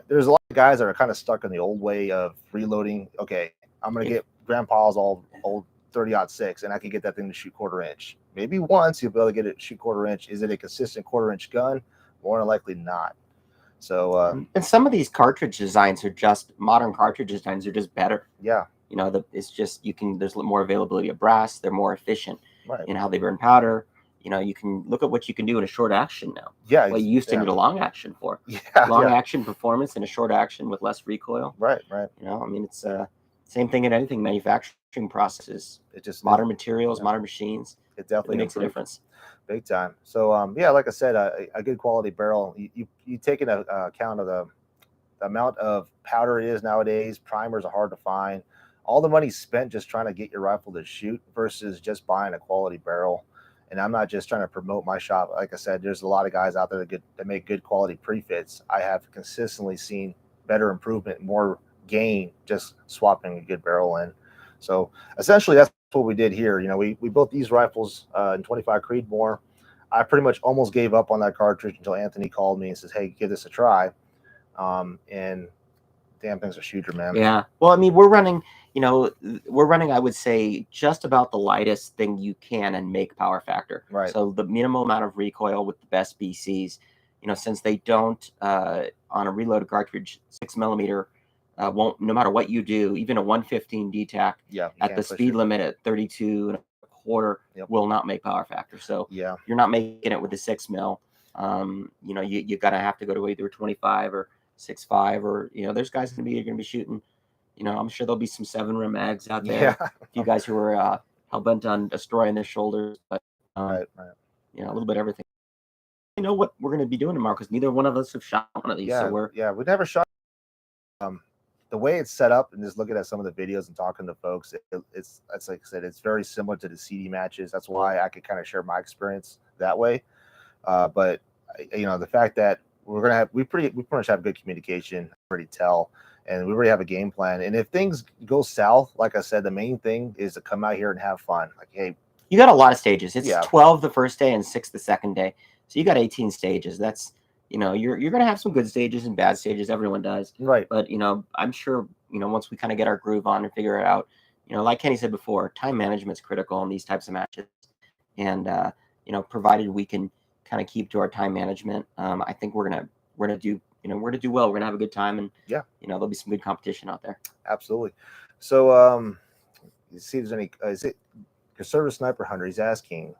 [SPEAKER 2] there's a lot of guys that are kind of stuck in the old way of reloading. Okay, I'm going to get grandpa's old 30-06, and I can get that thing to shoot 1/4-inch. Maybe once you'll be able to get it to shoot 1/4-inch. Is it a consistent 1/4-inch gun? More than likely not. So
[SPEAKER 1] and some of these cartridge designs are just modern cartridge designs are just better.
[SPEAKER 2] Yeah.
[SPEAKER 1] It's just there's more availability of brass. They're more efficient
[SPEAKER 2] in
[SPEAKER 1] how they burn powder. You can look at what you can do in a short action now.
[SPEAKER 2] Yeah.
[SPEAKER 1] What you used to need a long action for.
[SPEAKER 2] Yeah.
[SPEAKER 1] Long action performance and a short action with less recoil.
[SPEAKER 2] Right.
[SPEAKER 1] It's same thing in anything manufacturing processes.
[SPEAKER 2] It just
[SPEAKER 1] modern materials, modern machines.
[SPEAKER 2] it definitely
[SPEAKER 1] makes a
[SPEAKER 2] improved
[SPEAKER 1] difference.
[SPEAKER 2] big time. So yeah, like I said, a good quality barrel. You take into account of the amount of powder it is nowadays. Primers are hard to find. All the money spent just trying to get your rifle to shoot versus just buying a quality barrel. And I'm not just trying to promote my shop. Like I said, there's a lot of guys out there that make good quality pre-fits. I have consistently seen better improvement, more gain just swapping a good barrel in. So essentially, that's what we did here. We built these rifles in 25 Creedmoor. I pretty much almost gave up on that cartridge until Anthony called me and says, "Hey, give this a try." And damn thing's a shooter, man.
[SPEAKER 1] Yeah. Well, I mean, we're running, I would say, just about the lightest thing you can and make power factor.
[SPEAKER 2] Right.
[SPEAKER 1] So the minimal amount of recoil with the best BCs, since they don't, on a reloaded cartridge, 6mm won't, no matter what you do, even a 115 DTAC at the speed limit at 32 and a quarter will not make power factor. So you're not making it with the 6mm. You gotta have to go to either 25 or 6.5, or there's guys going to be shooting. I'm sure there'll be some 7 rim mags out there. A few guys who are hell bent on destroying their shoulders, but
[SPEAKER 2] right.
[SPEAKER 1] A little bit of everything. You know what we're going to be doing tomorrow, because neither one of us have shot one of these.
[SPEAKER 2] Yeah,
[SPEAKER 1] so
[SPEAKER 2] we never shot. The way it's set up, and just looking at some of the videos and talking to folks, it's like I said, it's very similar to the CD matches. That's why I could kind of share my experience that way. But the fact that we pretty much have good communication, already tell, and we already have a game plan. And if things go south, like I said, the main thing is to come out here and have fun. Like, hey,
[SPEAKER 1] you got a lot of stages. It's 12 the first day and 6 the second day, so you got 18 stages. That's you're going to have some good stages and bad stages. Everyone does,
[SPEAKER 2] right?
[SPEAKER 1] But I'm sure once we kind of get our groove on and figure it out, like Kenny said before, time management's critical in these types of matches, and provided we can kind of keep to our time management, I think we're gonna do well. We're gonna have a good time, and there'll be some good competition out there.
[SPEAKER 2] Absolutely. So you see if there's any is it Conservative Sniper Hunter? He's asking,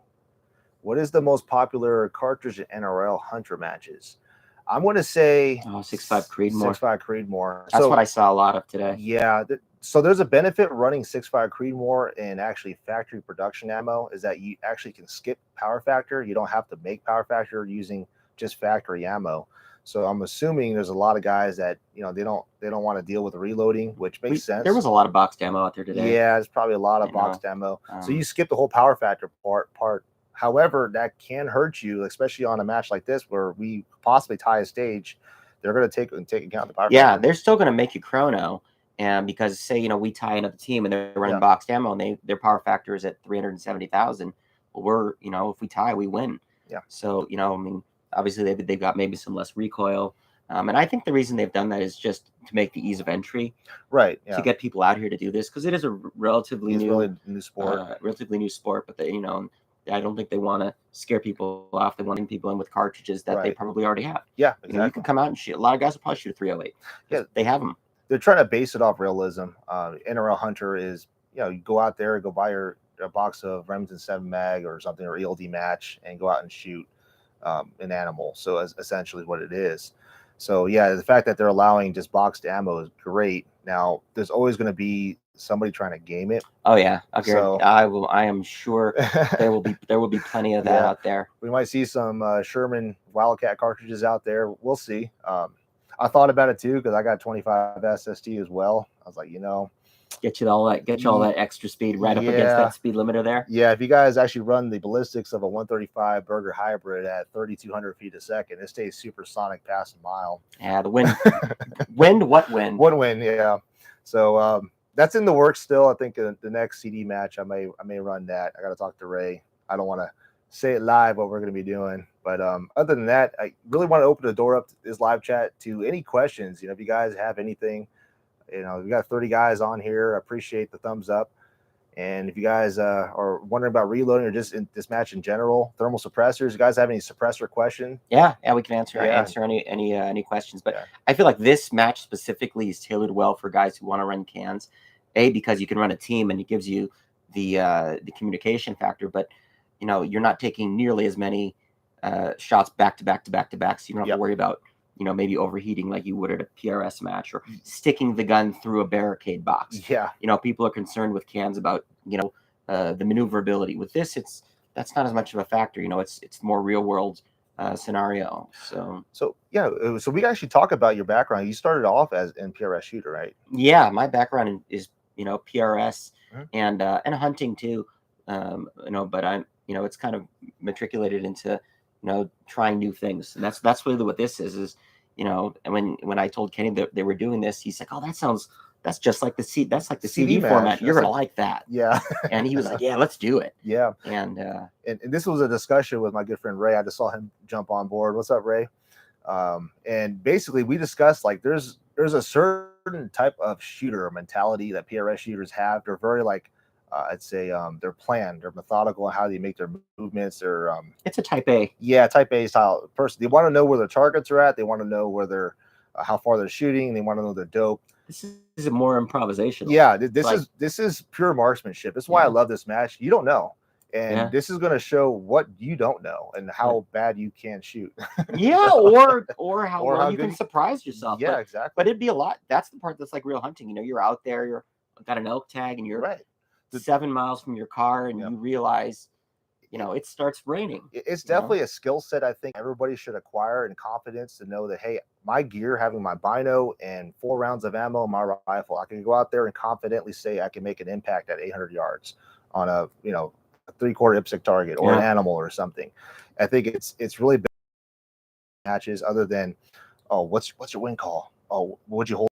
[SPEAKER 2] what is the most popular cartridge in NRL Hunter matches? I'm going to say
[SPEAKER 1] 6.5 Creedmoor.
[SPEAKER 2] 6.5 Creedmoor.
[SPEAKER 1] That's what I saw a lot of today.
[SPEAKER 2] Yeah. So there's a benefit running 6.5 Creedmoor and actually factory production ammo, is that you actually can skip power factor. You don't have to make power factor using just factory ammo. So I'm assuming there's a lot of guys that they don't want to deal with reloading, which makes sense.
[SPEAKER 1] There was a lot of boxed ammo out there today.
[SPEAKER 2] Yeah, there's probably a lot of boxed ammo. So you skip the whole power factor part. However, that can hurt you, especially on a match like this where we possibly tie a stage. They're going to take account of the power factor.
[SPEAKER 1] Yeah, they're still going to make you chrono, and because say we tie another team and they're running boxed ammo and their power factor is at 370,000. Well, we're if we tie, we win.
[SPEAKER 2] Yeah.
[SPEAKER 1] So I mean, obviously they've got maybe some less recoil, and I think the reason they've done that is just to make the ease of entry,
[SPEAKER 2] right? Yeah.
[SPEAKER 1] To get people out here to do this, because it is a relatively
[SPEAKER 2] new sport.
[SPEAKER 1] But I don't think they want to scare people off. They want people in with cartridges that they probably already have.
[SPEAKER 2] Yeah, exactly.
[SPEAKER 1] You can come out and shoot. A lot of guys will probably shoot a 308. Yeah, they have them.
[SPEAKER 2] They're trying to base it off realism. NRL Hunter is, you go out there, go buy a box of Remington 7 mag or something, or ELD match, and go out and shoot an animal. So essentially what it is. So yeah, the fact that they're allowing just boxed ammo is great. Now there's always going to be somebody trying to game it.
[SPEAKER 1] Oh yeah, I am sure there will be plenty of that out there.
[SPEAKER 2] We might see some Sherman Wildcat cartridges out there. We'll see. I thought about it too, because I got 25 SST as well. I was like,
[SPEAKER 1] get you all that extra speed right up against that speed limiter there.
[SPEAKER 2] Yeah, if you guys actually run the ballistics of a 135 Burger Hybrid at 3,200 feet a second, it stays supersonic past a mile.
[SPEAKER 1] Yeah, the wind. What wind?
[SPEAKER 2] One wind, yeah. So that's in the works still. I think the next CD match, I may run that. I got to talk to Ray. I don't want to say it live what we're going to be doing, but other than that, I really want to open the door up to this live chat to any questions. If you guys have anything, we got 30 guys on here. I appreciate the thumbs up. And if you guys are wondering about reloading or just in this match in general, thermal suppressors, you guys have any suppressor question?
[SPEAKER 1] Yeah, we can answer any questions. But I feel like this match specifically is tailored well for guys who want to run cans. Because you can run a team and it gives you the communication factor, but you're not taking nearly as many shots back to back, so you don't have to worry about maybe overheating like you would at a PRS match, or sticking the gun through a barricade box.
[SPEAKER 2] Yeah.
[SPEAKER 1] People are concerned with cans about the maneuverability. With this, that's not as much of a factor. It's more real world scenario.
[SPEAKER 2] So yeah, so we actually talk about your background. You started off as in PRS shooter, right?
[SPEAKER 1] Yeah, my background is PRS
[SPEAKER 2] Mhm.
[SPEAKER 1] and hunting too. But I'm it's kind of matriculated into trying new things, and that's really what this is. And when I told Kenny that they were doing this, he's like, "Oh, that's just like that's like the CD format. You're gonna like that."
[SPEAKER 2] Yeah.
[SPEAKER 1] And he was like, "Yeah, let's do it."
[SPEAKER 2] Yeah.
[SPEAKER 1] And
[SPEAKER 2] And this was a discussion with my good friend Ray. I just saw him jump on board. What's up, Ray? And basically we discussed like there's a certain type of shooter mentality that PRS shooters have. They're very like I'd say they're planned, they're methodical in how they make their movements. They're
[SPEAKER 1] it's a type A.
[SPEAKER 2] Yeah, type A style person. They want to know where their targets are at. They want to know where they're how far they're shooting. They want to know their dope.
[SPEAKER 1] This is more improvisational.
[SPEAKER 2] Yeah, this is pure marksmanship. That's why I love this match. You don't know. And this is going to show what you don't know and how bad you can shoot.
[SPEAKER 1] Yeah, or how well you can surprise yourself.
[SPEAKER 2] Yeah, exactly.
[SPEAKER 1] But it'd be a lot. That's the part that's like real hunting. You're out there, you're got an elk tag, and you're 7 miles from your car, and you realize, it starts raining.
[SPEAKER 2] It's definitely a skill set I think everybody should acquire, and confidence to know that, hey, my gear, having my bino and 4 rounds of ammo in my rifle, I can go out there and confidently say I can make an impact at 800 yards on a 3/4 IPSC target or an animal or something. I think it's really big matches other than, oh, what's your win call? Oh, what'd you hold?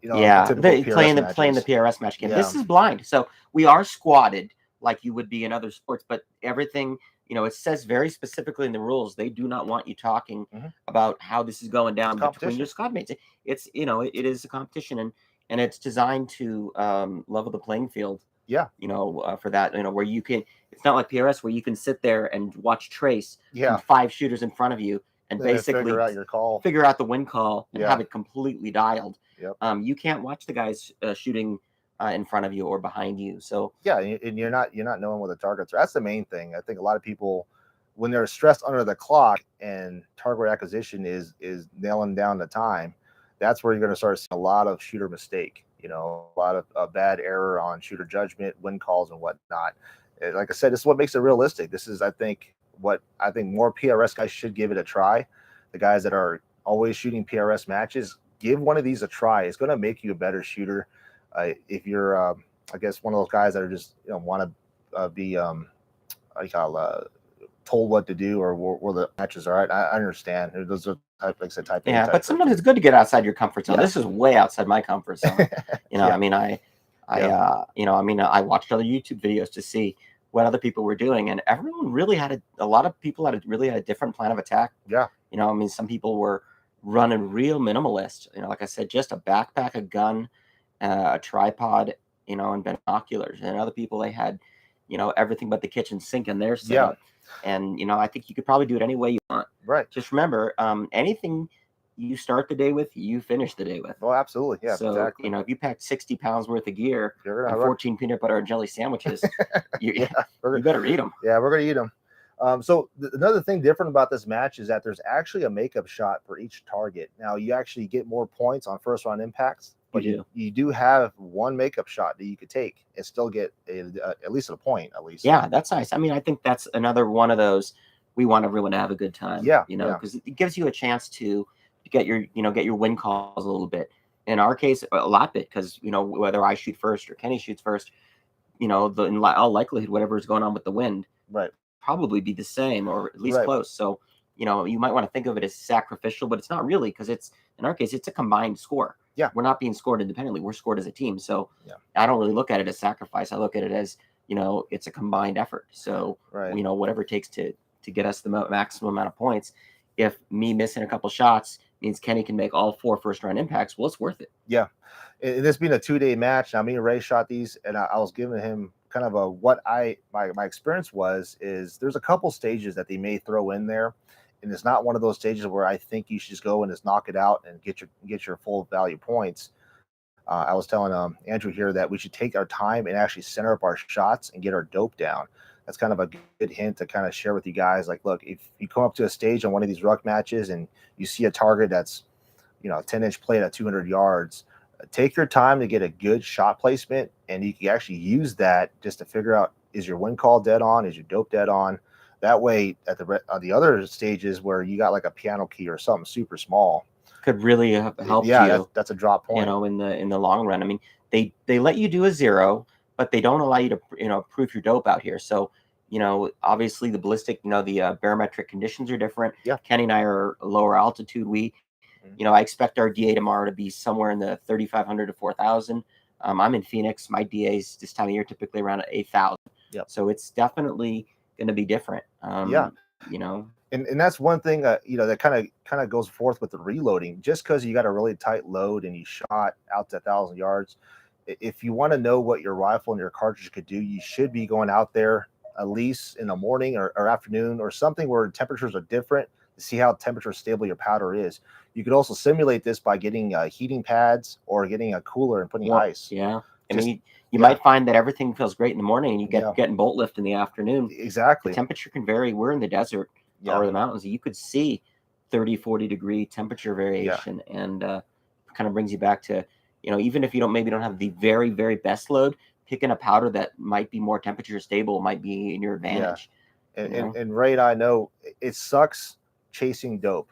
[SPEAKER 1] Playing the PRS match game. This is blind, so we are squatted like you would be in other sports, but everything, it says very specifically in the rules, they do not want you talking about how this is going down between your squad mates. It's it is a competition, and it's designed to level the playing field.
[SPEAKER 2] Yeah.
[SPEAKER 1] For that, where you can, it's not like PRS where you can sit there and watch trace from 5 shooters in front of you and basically
[SPEAKER 2] figure out your call,
[SPEAKER 1] figure out the win call, and have it completely dialed.
[SPEAKER 2] Yep.
[SPEAKER 1] You can't watch the guys shooting in front of you or behind you. So
[SPEAKER 2] yeah, and you're not knowing where the targets are. That's the main thing. I think a lot of people, when they're stressed under the clock and target acquisition is nailing down the time, that's where you're going to start seeing a lot of shooter mistake. A lot of bad error on shooter judgment, win calls, and whatnot. Like I said, this is what makes it realistic. This is, I think more PRS guys should give it a try. The guys that are always shooting PRS matches, give one of these a try. It's going to make you a better shooter. If you're, I guess, one of those guys that are just want to be told what to do or where the matches are at, I understand. Those are type A.
[SPEAKER 1] Yeah, but sometimes it's good to get outside your comfort zone. This is way outside my comfort zone. I mean, I watched other YouTube videos to see what other people were doing, and everyone really had a lot of people had a different plan of attack.
[SPEAKER 2] Yeah.
[SPEAKER 1] I mean, some people were running real minimalist. Like I said, just a backpack, a gun, a tripod, and binoculars. And other people, they had, everything but the kitchen sink in their setup. And I think you could probably do it any way you want.
[SPEAKER 2] Right.
[SPEAKER 1] Just remember, anything you start the day with, you finish the day with.
[SPEAKER 2] Oh, absolutely. Yeah.
[SPEAKER 1] So
[SPEAKER 2] exactly.
[SPEAKER 1] if you packed 60 pounds worth of gear and 14 peanut butter and jelly sandwiches, you better eat them.
[SPEAKER 2] Yeah, we're gonna eat them. So another thing different about this match is that there's actually a makeup shot for each target. Now you actually get more points on first round impacts, but you do have one makeup shot that you could take and still get at least a point at least.
[SPEAKER 1] Yeah, that's nice. I mean, I think that's another one of those. We want everyone to have a good time.
[SPEAKER 2] Yeah,
[SPEAKER 1] because it gives you a chance to get your win calls a little bit. In our case, a lot bit, because whether I shoot first or Kenny shoots first, in all likelihood, whatever is going on with the wind, probably be the same or at least close. So you might want to think of it as sacrificial, but it's not really, because it's, in our case, it's a combined score.
[SPEAKER 2] Yeah,
[SPEAKER 1] we're not being scored independently, we're scored as a team. So I don't really look at it as sacrifice. I look at it as it's a combined effort. So whatever it takes to get us the maximum amount of points. If me missing a couple shots means Kenny can make all 4 first round impacts, well, it's worth it.
[SPEAKER 2] Yeah. And this being a 2-day match, now me and Ray shot these, and I was giving him kind of my experience is there's a couple stages that they may throw in there, and it's not one of those stages where I think you should just go and just knock it out and get your full value points. I was telling Andrew here that we should take our time and actually center up our shots and get our dope down. That's kind of a good hint to kind of share with you guys. Like, look, if you come up to a stage on one of these ruck matches and you see a target that's, a 10-inch plate at 200 yards, take your time to get a good shot placement, and you can actually use that just to figure out is your wind call dead on? Is your dope dead on? That way, at the other stages where you got like a piano key or something super small,
[SPEAKER 1] could really have helped
[SPEAKER 2] yeah,
[SPEAKER 1] you.
[SPEAKER 2] that's a drop point.
[SPEAKER 1] You know, in the long run. I mean, they let you do a 0, but they don't allow you to proof your dope out here. So obviously the ballistic, the barometric conditions are different.
[SPEAKER 2] Yeah.
[SPEAKER 1] Kenny and I are lower altitude. I expect our DA tomorrow to be somewhere in the 3,500 to 4,000. I'm in Phoenix. My DA's this time of year typically around 8,000.
[SPEAKER 2] Yep.
[SPEAKER 1] So it's definitely going to be different.
[SPEAKER 2] Yeah. And that's one thing that kind of goes forth with the reloading. Just because you got a really tight load and you shot out to 1,000 yards, if you want to know what your rifle and your cartridge could do, you should be going out there at least in the morning or afternoon or something where temperatures are different to see how temperature stable your powder is. You could also simulate this by getting heating pads or getting a cooler and putting ice.
[SPEAKER 1] Yeah. You might find that everything feels great in the morning and you getting bolt lift in the afternoon.
[SPEAKER 2] Exactly.
[SPEAKER 1] The temperature can vary. We're in the desert or the mountains. You could see 30, 40 degree temperature variation, and kind of brings you back to, even if you maybe don't have the very, very best load, picking a powder that might be more temperature stable might be in your advantage.
[SPEAKER 2] Yeah. And Ray, I know it sucks chasing dope.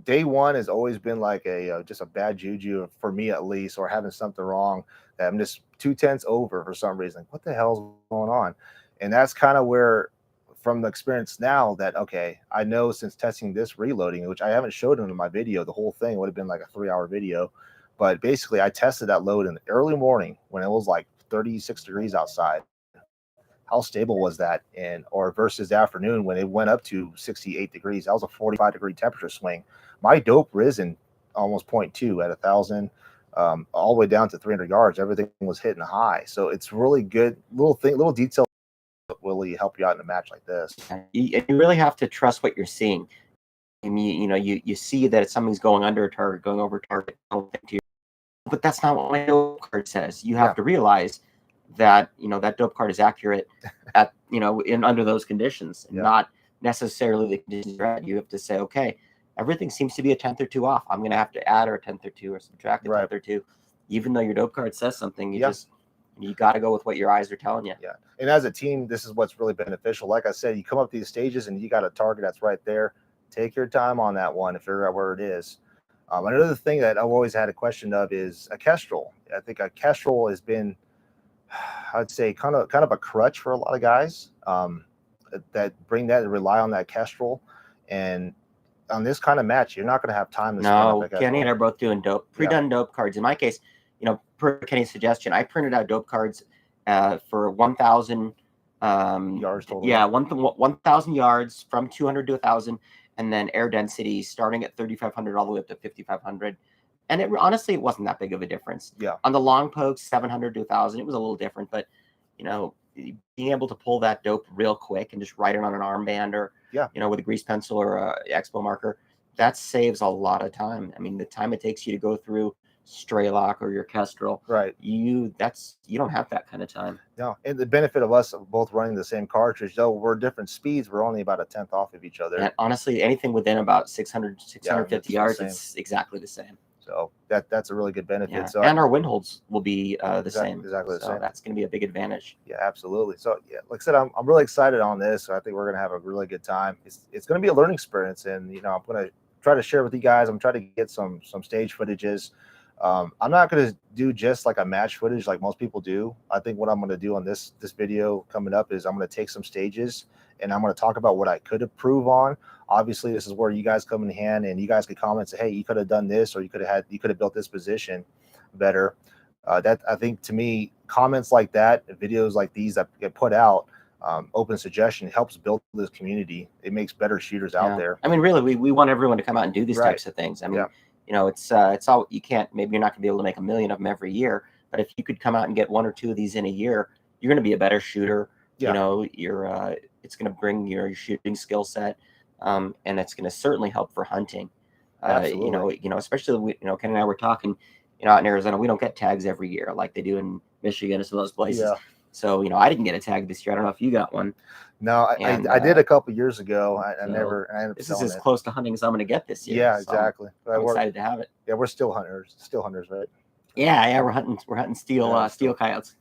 [SPEAKER 2] Day one has always been like just a bad juju for me, at least, or having something wrong that I'm just 2/10 over for some reason. What the hell's going on? And that's kind of where, from the experience now, that okay, I know since testing this reloading, which I haven't showed them in my video, the whole thing would have been like a 3-hour video, but basically I tested that load in the early morning when it was like 36 degrees outside. How stable was that? Or versus the afternoon when it went up to 68 degrees, that was a 45 degree temperature swing. My dope risen almost 0.2 at 1,000, all the way down to 300 yards. Everything was hitting high. So it's really good. Little detail that will really help you out in a match like this.
[SPEAKER 1] You really have to trust what you're seeing. I mean, you see that something's going under a target, going over a target, but that's not what my dope card says. You have to realize that that dope card is accurate at in under those conditions, not necessarily the conditions you're at. You have to say, okay, everything seems to be a 10th or 2 off. I'm going to have to add or a 10th or 2 or subtract a 10th or 2, even though your dope card says something. You got to go with what your eyes are telling you.
[SPEAKER 2] Yeah, and as a team, this is what's really beneficial. Like I said, you come up these stages and you got a target that's right there. Take your time on that one and figure out where it is. Another thing that I've always had a question of is a Kestrel. I think a Kestrel has been, I'd say, kind of a crutch for a lot of guys that bring that and rely on that Kestrel. And on this kind of match, you're not going to have time to spin up a Kestrel.
[SPEAKER 1] Kenny and I are both doing pre-done dope cards. In my case, per Kenny's suggestion, I printed out dope cards for 1,000
[SPEAKER 2] yards total.
[SPEAKER 1] Yeah, 1,000 yards from 200 to 1,000, and then air density starting at 3,500 all the way up to 5,500. And honestly, it wasn't that big of a difference.
[SPEAKER 2] Yeah.
[SPEAKER 1] On the long pokes, 700 to 1,000, it was a little different, but being able to pull that dope real quick and just write it on an armband or with a grease pencil or a expo marker, that saves a lot of time. I mean, the time it takes you to go through Straylock or your Kestrel,
[SPEAKER 2] right?
[SPEAKER 1] You don't have that kind of time.
[SPEAKER 2] No, and the benefit of us both running the same cartridge, though we're different speeds, we're only about a 10th off of each other.
[SPEAKER 1] And honestly, anything within about 650 yards, it's exactly the same.
[SPEAKER 2] So that's a really good benefit.
[SPEAKER 1] Yeah.
[SPEAKER 2] So
[SPEAKER 1] and our wind holds will be the same.
[SPEAKER 2] Exactly the same.
[SPEAKER 1] That's going to be a big advantage.
[SPEAKER 2] Yeah, absolutely. So like I said, I'm really excited on this. I think we're going to have a really good time. It's going to be a learning experience, and I'm going to try to share with you guys. I'm trying to get some stage footages. I'm not going to do just like a match footage like most people do. I think what I'm going to do on this video coming up is I'm going to take some stages and I'm going to talk about what I could improve on. Obviously, this is where you guys come in hand and you guys could comment and say, hey, you could have done this, or you could have built this position better. That, I think, to me, comments like that, videos like these that get put out, open suggestion, helps build this community. It makes better shooters out there.
[SPEAKER 1] I mean, really, we want everyone to come out and do these types of things. I mean, it's all, you can't, maybe you're not gonna be able to make 1 million of them every year, but if you could come out and get 1 or 2 of these in a year, you're going to be a better shooter. It's going to bring your shooting skill set, and it's going to certainly help for hunting. Especially Ken and I were talking, out in Arizona, we don't get tags every year like they do in Michigan or some of those places. So I didn't get a tag this year. I don't know if you got one.
[SPEAKER 2] No, I did a couple years ago. I ended up
[SPEAKER 1] this is as close to hunting as I'm going to get this year.
[SPEAKER 2] Yeah, exactly.
[SPEAKER 1] I'm excited to have it.
[SPEAKER 2] Yeah, we're still hunters, right?
[SPEAKER 1] Yeah, we're hunting steel coyotes.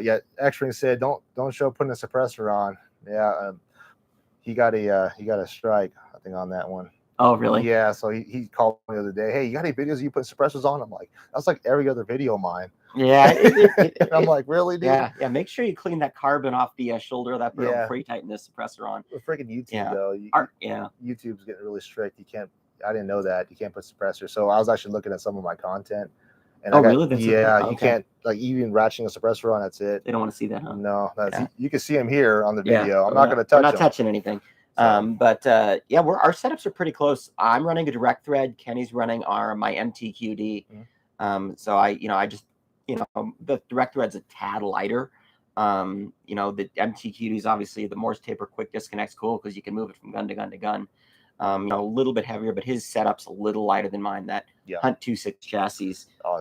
[SPEAKER 2] Yeah, X-Ring said, don't show putting a suppressor on. Yeah, he got a strike, I think, on that one.
[SPEAKER 1] Oh, really?
[SPEAKER 2] Yeah, so he called me the other day. Hey, you got any videos of you putting suppressors on? I'm like, that's like every other video of mine.
[SPEAKER 1] Yeah.
[SPEAKER 2] And I'm like, really, dude?
[SPEAKER 1] Yeah. Make sure you clean that carbon off the shoulder of that barrel before you tighten the suppressor on.
[SPEAKER 2] With freaking YouTube,
[SPEAKER 1] Yeah.
[SPEAKER 2] though. YouTube's getting really strict. You can't. I didn't know that you can't put suppressors. So I was actually looking at some of my content. And
[SPEAKER 1] really? That's okay.
[SPEAKER 2] you can't, like, even ratcheting a suppressor on. That's it.
[SPEAKER 1] They don't want to see that, huh?
[SPEAKER 2] No, you can see him here on the video. I'm not going to touch.
[SPEAKER 1] We're not touching anything. So. But our setups are pretty close. I'm running a direct thread. Kenny's running my MTQD. So I just the direct thread's a tad lighter. The MTQD is obviously the Morse taper quick disconnect's cool because you can move it from gun to gun to gun. A little bit heavier, but his setup's a little lighter than mine. That Hunt 2.6 chassis,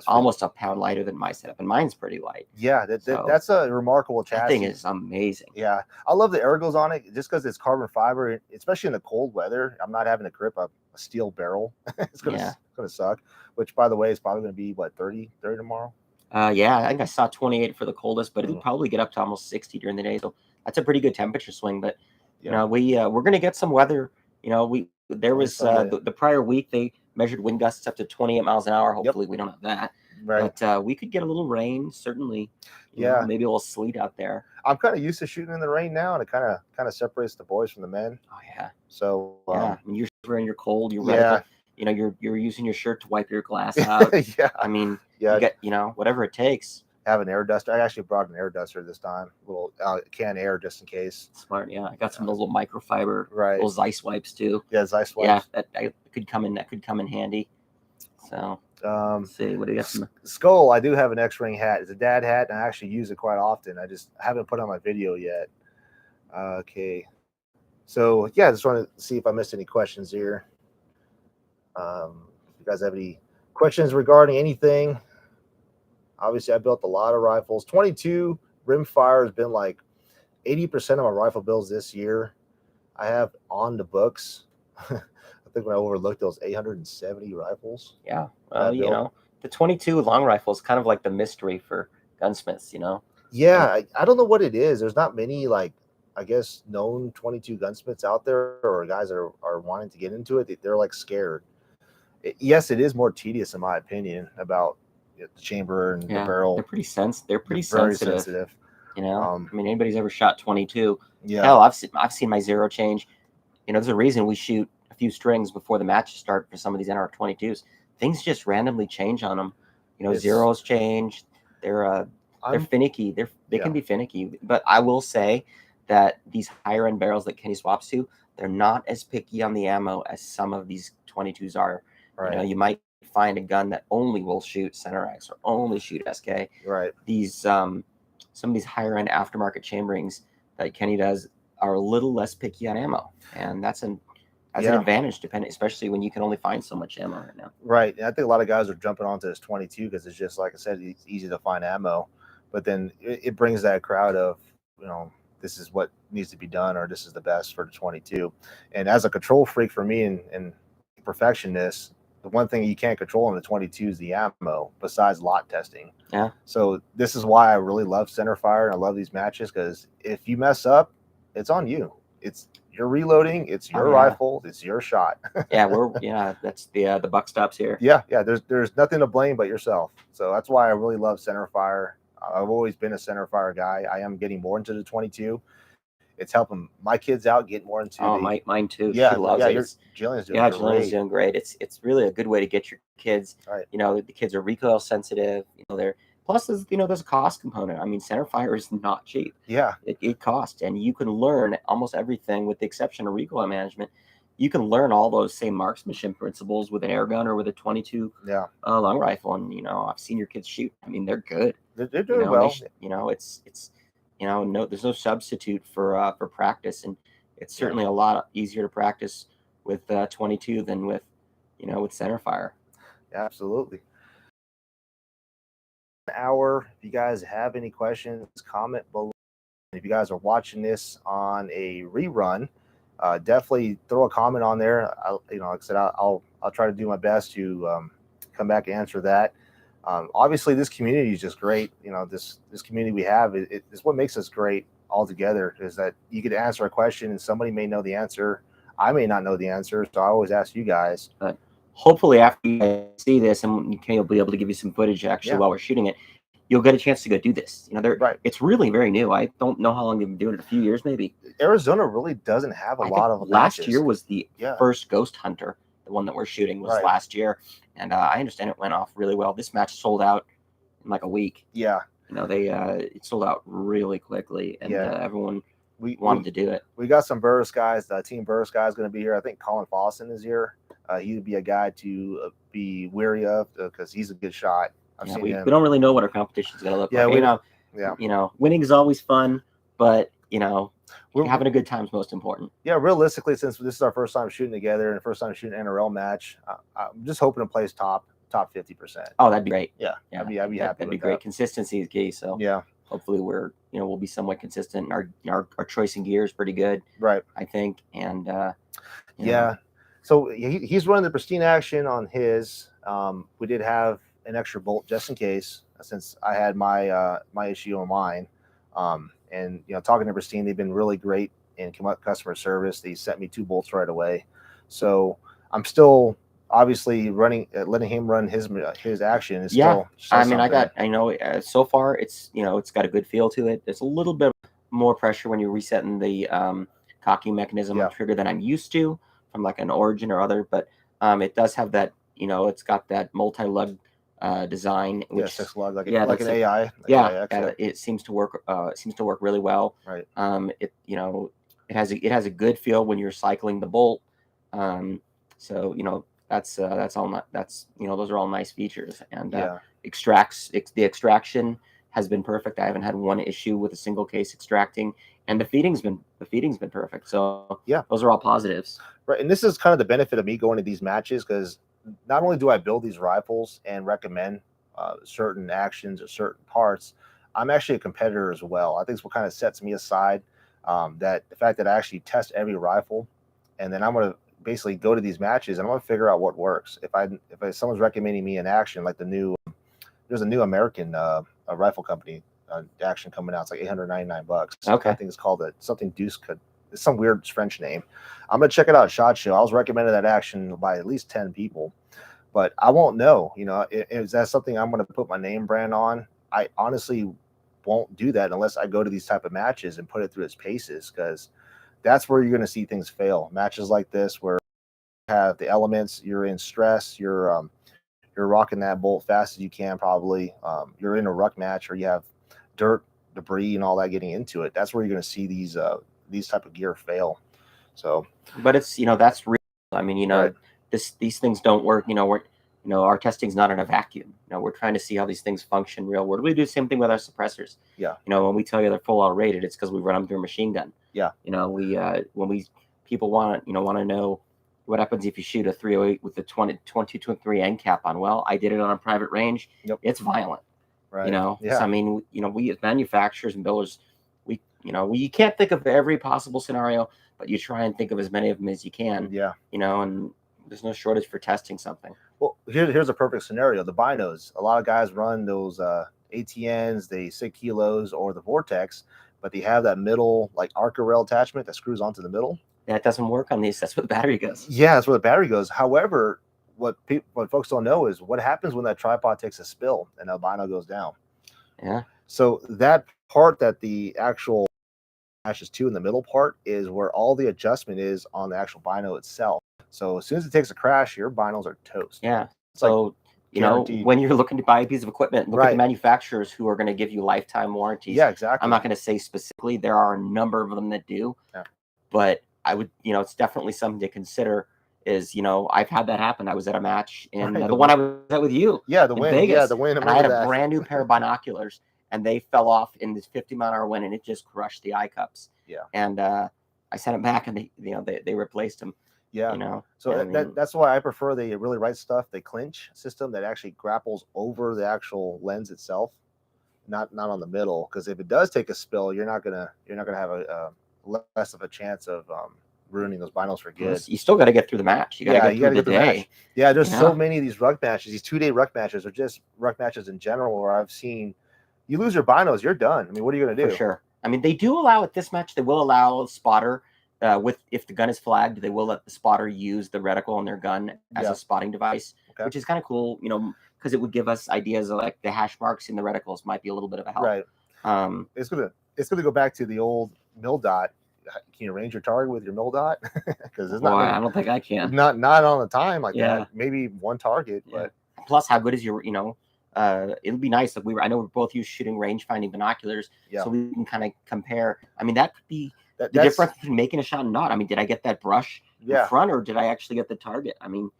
[SPEAKER 1] almost a pound lighter than my setup, and mine's pretty light.
[SPEAKER 2] Yeah, that's a remarkable chassis.
[SPEAKER 1] That thing is amazing.
[SPEAKER 2] Yeah, I love the ergos on it just because it's carbon fiber, especially in the cold weather. I'm not having to grip a steel barrel. It's gonna suck. Which, by the way, is probably gonna be what, 30 tomorrow.
[SPEAKER 1] I think I saw 28 for the coldest, but it'll probably get up to almost 60 during the day. So that's a pretty good temperature swing. But we're gonna get some weather. There was the prior week they measured wind gusts up to 28 miles an hour. Hopefully we don't have that. Right. But we could get a little rain, certainly. Maybe a little sleet out there.
[SPEAKER 2] I'm kind of used to shooting in the rain now, and it kind of separates the boys from the men.
[SPEAKER 1] Oh yeah.
[SPEAKER 2] So
[SPEAKER 1] when you're wearing your cold, you're ready. You're using your shirt to wipe your glass out. I mean, you get whatever it takes.
[SPEAKER 2] Have an air duster. I actually brought an air duster this time, a little can air just in case.
[SPEAKER 1] Smart, yeah. I got some of those little microfiber, little Zeiss wipes too.
[SPEAKER 2] Yeah, Zeiss wipes.
[SPEAKER 1] Yeah, that could come in handy. So let's see, what do you got?
[SPEAKER 2] Skull. I do have an X-Ring hat. It's a dad hat, and I actually use it quite often. I just haven't put it on my video yet. Okay, so yeah, I just want to see if I missed any questions here. If you guys have any questions regarding anything. Obviously, I built a lot of rifles. 22 rimfire has been like 80% of my rifle builds this year. I have on the books. I think when I overlooked those 870 rifles.
[SPEAKER 1] Yeah, well, the 22 long rifle is kind of like the mystery for gunsmiths,
[SPEAKER 2] Yeah, I don't know what it is. There's not many, like, I guess, known 22 gunsmiths out there, or guys that are wanting to get into it. They're like scared. Yes, it is more tedious, in my opinion, about the chamber and the barrel.
[SPEAKER 1] They're pretty sensitive.
[SPEAKER 2] Very sensitive.
[SPEAKER 1] I mean, anybody's ever shot 22.
[SPEAKER 2] Yeah.
[SPEAKER 1] Hell, I've seen my zero change. There's a reason we shoot a few strings before the matches start for some of these NR 22s. Things just randomly change on them. Zeros change. They're finicky. They can be finicky. But I will say that these higher end barrels that Kenny swaps to, they're not as picky on the ammo as some of these 22s are.
[SPEAKER 2] Right.
[SPEAKER 1] You might find a gun that only will shoot Center X or only shoot SK.
[SPEAKER 2] Right.
[SPEAKER 1] These some of these higher end aftermarket chamberings that Kenny does are a little less picky on ammo, and that's an advantage, especially when you can only find so much ammo right now.
[SPEAKER 2] Right. And I think a lot of guys are jumping onto this 22 because it's just, like I said, it's easy to find ammo, but then it brings that crowd of, this is what needs to be done, or this is the best for the 22. And as a control freak for me and perfectionist, the one thing you can't control in the 22 is the ammo, besides lot testing.
[SPEAKER 1] Yeah.
[SPEAKER 2] So this is why I really love center fire, and I love these matches, because if you mess up, it's on you. You're reloading. It's your rifle. It's your shot.
[SPEAKER 1] That's the buck stops here.
[SPEAKER 2] Yeah. There's nothing to blame but yourself. So that's why I really love center fire. I've always been a center fire guy. I am getting more into the 22. It's helping my kids out get more into.
[SPEAKER 1] Mine too.
[SPEAKER 2] Yeah,
[SPEAKER 1] she loves it.
[SPEAKER 2] Jillian's doing great.
[SPEAKER 1] Jillian's doing great. It's really a good way to get your kids.
[SPEAKER 2] Right.
[SPEAKER 1] The kids are recoil sensitive. They're plus there's a cost component. I mean, center fire is not cheap.
[SPEAKER 2] Yeah,
[SPEAKER 1] it costs, and you can learn almost everything with the exception of recoil management. You can learn all those same marksmanship principles with an air gun or with a 22 long rifle. And I've seen your kids shoot. I mean, they're good.
[SPEAKER 2] They're doing well.
[SPEAKER 1] There's no substitute for practice, and it's certainly a lot easier to practice with 22 than with center fire.
[SPEAKER 2] Yeah, absolutely. An hour. If you guys have any questions, comment below. If you guys are watching this on a rerun, definitely throw a comment on there. Like I said, I'll try to do my best to come back and answer that. Obviously, this community is just great. This community we have is what makes us great all together. Is that you could answer a question and somebody may know the answer. I may not know the answer, so I always ask you guys.
[SPEAKER 1] But hopefully, after you guys see this, and we'll be able to give you some footage actually
[SPEAKER 2] Yeah.
[SPEAKER 1] while we're shooting it, you'll get a chance to go do this.
[SPEAKER 2] Right.
[SPEAKER 1] It's really very new. I don't know how long they've been doing it. A few years, maybe.
[SPEAKER 2] Arizona really doesn't have a lot of
[SPEAKER 1] last
[SPEAKER 2] matches.
[SPEAKER 1] year was the first Ghost Hunter. The one that we're shooting was last year, and I understand it went off really well. This match sold out in like a week.
[SPEAKER 2] Yeah.
[SPEAKER 1] It sold out really quickly, and everyone wanted to do it.
[SPEAKER 2] We got some Burris guys. The Team Burris guy is going to be here. I think Colin Fawson is here. He would be a guy to be wary of because he's a good shot. I've seen him.
[SPEAKER 1] We don't really know what our competition is going to look like. Winning is always fun, but having a good time is most important.
[SPEAKER 2] Yeah, realistically, since this is our first time shooting together and first time shooting an NRL match, I'm just hoping to place top 50%.
[SPEAKER 1] Oh, that'd be great.
[SPEAKER 2] Yeah, I'd be happy.
[SPEAKER 1] That'd be great. Consistency is key. So
[SPEAKER 2] yeah,
[SPEAKER 1] hopefully we'll be somewhat consistent. Our choice in gear is pretty good,
[SPEAKER 2] right?
[SPEAKER 1] I think, and
[SPEAKER 2] So he's running the pristine action on his. We did have an extra bolt just in case, since I had my issue on mine. And talking to Pristine, they've been really great in customer service. They sent me 2 bolts right away. So I'm still obviously letting him run his action. Is still
[SPEAKER 1] I know so far it's got a good feel to it. There's a little bit more pressure when you're resetting the cocking mechanism on trigger than I'm used to from like an Origin or other, but it does have that, it's got that multi-lug design, which
[SPEAKER 2] 6 lug like an AI.
[SPEAKER 1] It seems to work. Really well.
[SPEAKER 2] Right.
[SPEAKER 1] It has a good feel when you're cycling the bolt. So that's all. Those are all nice features. And the extraction has been perfect. I haven't had one issue with a single case extracting, and the feeding's been perfect. So those are all positives.
[SPEAKER 2] Right. And this is kind of the benefit of me going to these matches, because not only do I build these rifles and recommend certain actions or certain parts, I'm actually a competitor as well. I think it's what kind of sets me aside, that the fact that I actually test every rifle, and then I'm going to basically go to these matches and I'm going to figure out what works. If someone's recommending me an action, like there's a new American a rifle company action coming out. It's like $899.
[SPEAKER 1] Okay.
[SPEAKER 2] I think it's called something Deuce could. It's some weird French name. I'm gonna check it out at SHOT Show. I was recommended that action by at least 10 people, but I won't know. Is that something I'm gonna put my name brand on? I honestly won't do that unless I go to these type of matches and put it through its paces, because that's where you're gonna see things fail. Matches like this where you have the elements, you're in stress, you're rocking that bolt fast as you can, probably. You're in a ruck match or you have dirt, debris, and all that getting into it. That's where you're gonna see these type of gear fail. So,
[SPEAKER 1] but it's that's real. I mean,
[SPEAKER 2] right.
[SPEAKER 1] these things don't work. Our testing's not in a vacuum. We're trying to see how these things function real world. We do the same thing with our suppressors.
[SPEAKER 2] Yeah.
[SPEAKER 1] When we tell you they're full out rated, it's because we run them through a machine gun.
[SPEAKER 2] Yeah.
[SPEAKER 1] People want to know what happens if you shoot a 308 with the 22.3 end cap on. Well, I did it on a private range.
[SPEAKER 2] Yep.
[SPEAKER 1] It's violent.
[SPEAKER 2] Right.
[SPEAKER 1] So, I mean, we as manufacturers and builders, you can't think of every possible scenario, but you try and think of as many of them as you can.
[SPEAKER 2] Yeah.
[SPEAKER 1] And there's no shortage for testing something.
[SPEAKER 2] Well, here's a perfect scenario. The binos. A lot of guys run those ATNs, the 6 kilos, or the Vortex, but they have that middle like Arca rail attachment that screws onto the middle.
[SPEAKER 1] That doesn't work on these. That's where the battery goes.
[SPEAKER 2] Yeah, that's where the battery goes. However, what folks don't know is what happens when that tripod takes a spill and the bino goes down.
[SPEAKER 1] Yeah.
[SPEAKER 2] So that part that the actual matches to in the middle part is where all the adjustment is on the actual bino itself. So as soon as it takes a crash, your binos are toast.
[SPEAKER 1] Yeah. So when you're looking to buy a piece of equipment, look at the manufacturers who are going to give you lifetime warranties.
[SPEAKER 2] Yeah, exactly.
[SPEAKER 1] I'm not going to say specifically. There are a number of them that do.
[SPEAKER 2] Yeah.
[SPEAKER 1] But I would, it's definitely something to consider. Is I've had that happen. I was at a match in the one I was at with you.
[SPEAKER 2] Yeah, the win.
[SPEAKER 1] Vegas,
[SPEAKER 2] yeah, the win.
[SPEAKER 1] And I had a brand new pair of binoculars, and they fell off in this 50-mile-an-hour wind, and it just crushed the eye cups.
[SPEAKER 2] Yeah.
[SPEAKER 1] And I sent them back, and they replaced them.
[SPEAKER 2] Yeah. So that's why I prefer the Really Right Stuff, the clinch system that actually grapples over the actual lens itself, not on the middle. Because if it does take a spill, you're not gonna have a less of a chance of ruining those binos for good.
[SPEAKER 1] You still got to get through the match. You got to get through the day.
[SPEAKER 2] Yeah, there's so many of these ruck matches. These 2-day ruck matches, or just ruck matches in general, where I've seen you lose your binos, you're done. I mean, what are you going to do?
[SPEAKER 1] For sure. I mean, they do allow at this match. They will allow spotter if the gun is flagged. They will let the spotter use the reticle on their gun as a spotting device, which is kind of cool. Because it would give us ideas of like the hash marks in the reticles might be a little bit of a help.
[SPEAKER 2] Right. It's gonna go back to the old mil dot. Can you range your target with your mil dot? Because it's not.
[SPEAKER 1] I don't think I can.
[SPEAKER 2] Not on the time like that. Maybe one target, but
[SPEAKER 1] plus, how good is your? It'd be nice if I know we're both used shooting range finding binoculars, so we can kind of compare. I mean, that could be the difference between making a shot and not. I mean, did I get that brush in front, or did I actually get the target? I mean,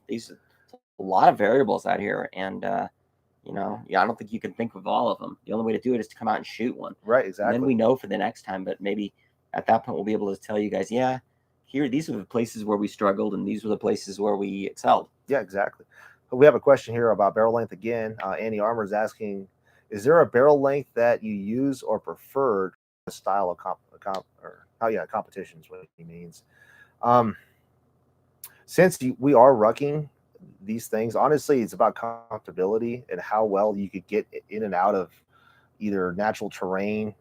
[SPEAKER 1] these a lot of variables out here, and I don't think you can think of all of them. The only way to do it is to come out and shoot one.
[SPEAKER 2] Right, exactly.
[SPEAKER 1] And then we know for the next time, but maybe at that point we'll be able to tell you guys, these are the places where we struggled, and these were the places where we excelled.
[SPEAKER 2] Yeah, exactly. We have a question here about barrel length again. Andy Armour is asking, is there a barrel length that you use or preferred style of competitions, what he means. Since we are rucking these things, honestly, it's about comfortability and how well you could get in and out of either natural terrain,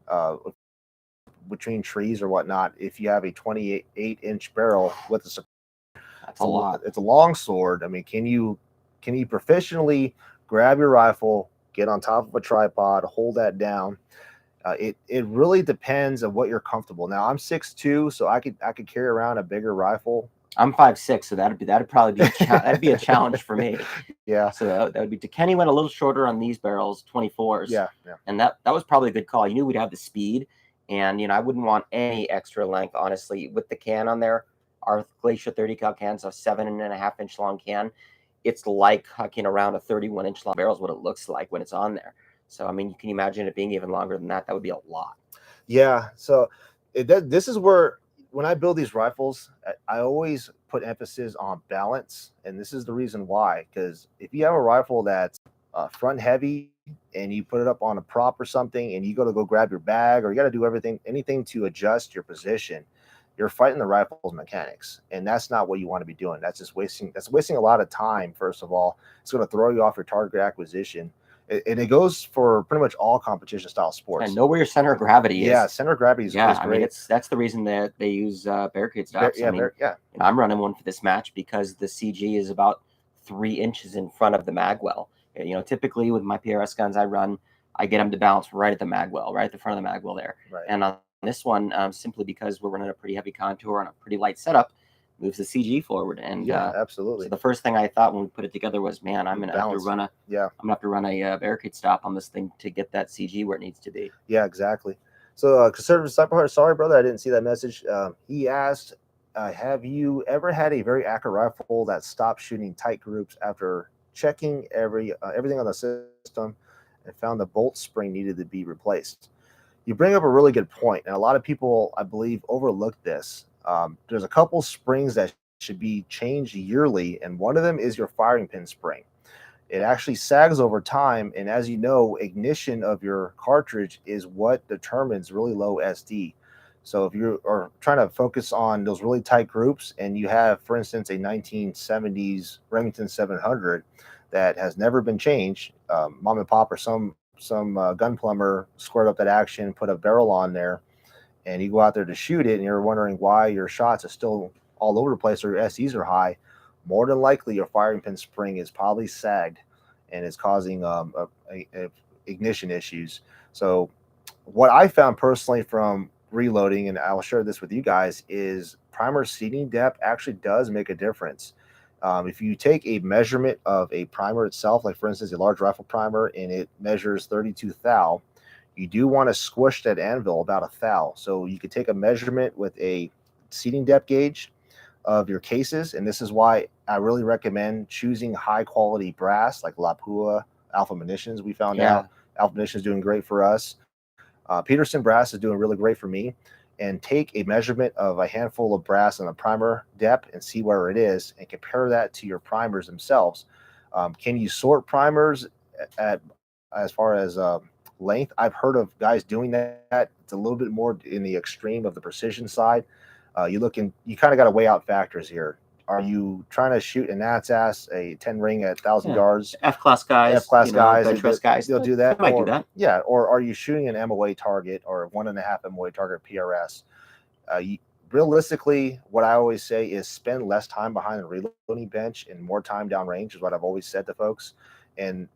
[SPEAKER 2] between trees or whatnot. If you have a 28-inch barrel with
[SPEAKER 1] that's a lot.
[SPEAKER 2] It's a long sword. I mean, can you proficiently grab your rifle, get on top of a tripod, hold that down? It really depends on what you're comfortable. Now I'm 6'2", so I could carry around a bigger rifle.
[SPEAKER 1] I'm 5'6", so that'd probably be that'd be a challenge for me.
[SPEAKER 2] Yeah.
[SPEAKER 1] So that would be. Kenny went a little shorter on these barrels, 24s.
[SPEAKER 2] Yeah.
[SPEAKER 1] And that was probably a good call. You knew we'd have the speed, and I wouldn't want any extra length, honestly, with the can on there. Our Glacier 30 cal can's a 7.5-inch long can. It's like hucking around a 31-inch long barrel is what it looks like when it's on there. So, I mean, you can imagine it being even longer than that. That would be a lot.
[SPEAKER 2] Yeah. So this is where, when I build these rifles, I always put emphasis on balance. And this is the reason why, because if you have a rifle that's front heavy and you put it up on a prop or something and you go grab your bag, or you got to do anything to adjust your position, you're fighting the rifle's mechanics. And that's not what you want to be doing. That's wasting a lot of time. First of all, it's going to throw you off your target acquisition. And it goes for pretty much all competition style sports.
[SPEAKER 1] And know where your center of gravity is.
[SPEAKER 2] Yeah, center of gravity is great.
[SPEAKER 1] I mean, that's the reason that they use barricade stops. I'm running one for this match because the CG is about 3 inches in front of the magwell. Typically with my PRS guns, I get them to balance right at the magwell, right at the front of the magwell there.
[SPEAKER 2] Right.
[SPEAKER 1] And on this one, simply because we're running a pretty heavy contour on a pretty light setup, moves the CG forward. And
[SPEAKER 2] absolutely.
[SPEAKER 1] So the first thing I thought when we put it together was, man, I'm gonna have to run a barricade stop on this thing to get that CG where it needs to be.
[SPEAKER 2] Yeah, exactly. So Conservative Sniper Heart, sorry brother, I didn't see that message. He asked, have you ever had a very accurate rifle that stopped shooting tight groups after checking everything on the system and found the bolt spring needed to be replaced? You bring up a really good point, and a lot of people, I believe, overlook this. There's a couple springs that should be changed yearly, and one of them is your firing pin spring. It actually sags over time, and as you know, ignition of your cartridge is what determines really low SD. So if you are trying to focus on those really tight groups, and you have, for instance, a 1970s Remington 700 that has never been changed, mom and pop or some gun plumber squared up that action, put a barrel on there, and you go out there to shoot it, and you're wondering why your shots are still all over the place or your SEs are high, more than likely your firing pin spring is probably sagged and is causing ignition issues. So what I found personally from reloading, and I'll share this with you guys, is primer seating depth actually does make a difference. If you take a measurement of a primer itself, like for instance, a large rifle primer, and it measures 32 thou, you do want to squish that anvil about a thou. So you could take a measurement with a seating depth gauge of your cases, and this is why I really recommend choosing high quality brass like Lapua, Alpha Munitions. We found out Alpha Munitions is doing great for us. Peterson brass is doing really great for me. And take a measurement of a handful of brass on the primer depth and see where it is, and compare that to your primers themselves. Can you sort primers as far as length? I've heard of guys doing that. It's a little bit more in the extreme of the precision side. You kind of got to weigh out factors here. Are you trying to shoot an Nats ass a 10 ring at 1,000 yards?
[SPEAKER 1] F-class guys, bench press guys,
[SPEAKER 2] they'll do that.
[SPEAKER 1] They might do that.
[SPEAKER 2] Yeah, or are you shooting an MOA target or 1.5 MOA target PRS? Realistically, what I always say is spend less time behind the reloading bench and more time downrange is what I've always said to folks. And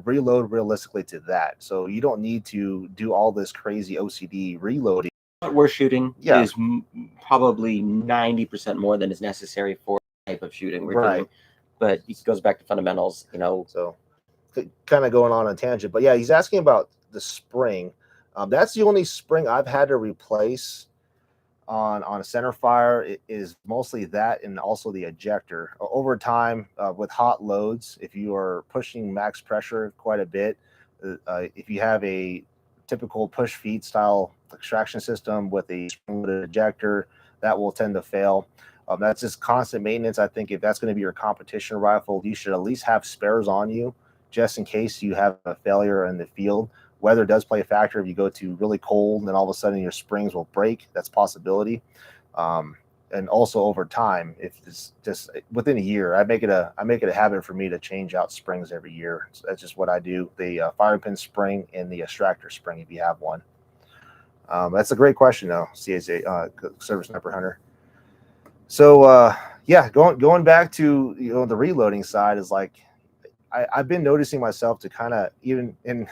[SPEAKER 2] reload realistically to that. So you don't need to do all this crazy OCD reloading.
[SPEAKER 1] What we're shooting is probably 90% more than is necessary for the type of shooting we're doing. But it goes back to fundamentals,
[SPEAKER 2] So kind of going on a tangent. But yeah, he's asking about the spring. That's the only spring I've had to replace on a center fire. It is mostly that and also the ejector. Over time, with hot loads, if you are pushing max pressure quite a bit, if you have a typical push feed style extraction system with a spring-loaded ejector, that will tend to fail. That's just constant maintenance. I think if that's going to be your competition rifle, you should at least have spares on you just in case you have a failure in the field. Weather does play a factor. If you go to really cold, then all of a sudden your springs will break. That's a possibility. And also over time, if it's just within a year, I make it a habit for me to change out springs every year. So that's just what I do. The fire pin spring and the extractor spring, if you have one. That's a great question, though, CSA Service Sniper Hunter. So yeah, going back to the reloading side is like I've been noticing myself to kind of even in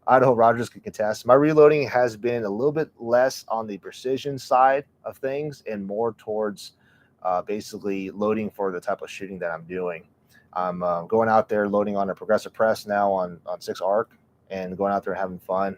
[SPEAKER 2] Idaho Rogers can contest. My reloading has been a little bit less on the precision side of things and more towards basically loading for the type of shooting that I'm doing. I'm going out there loading on a progressive press now on 6 arc and going out there having fun.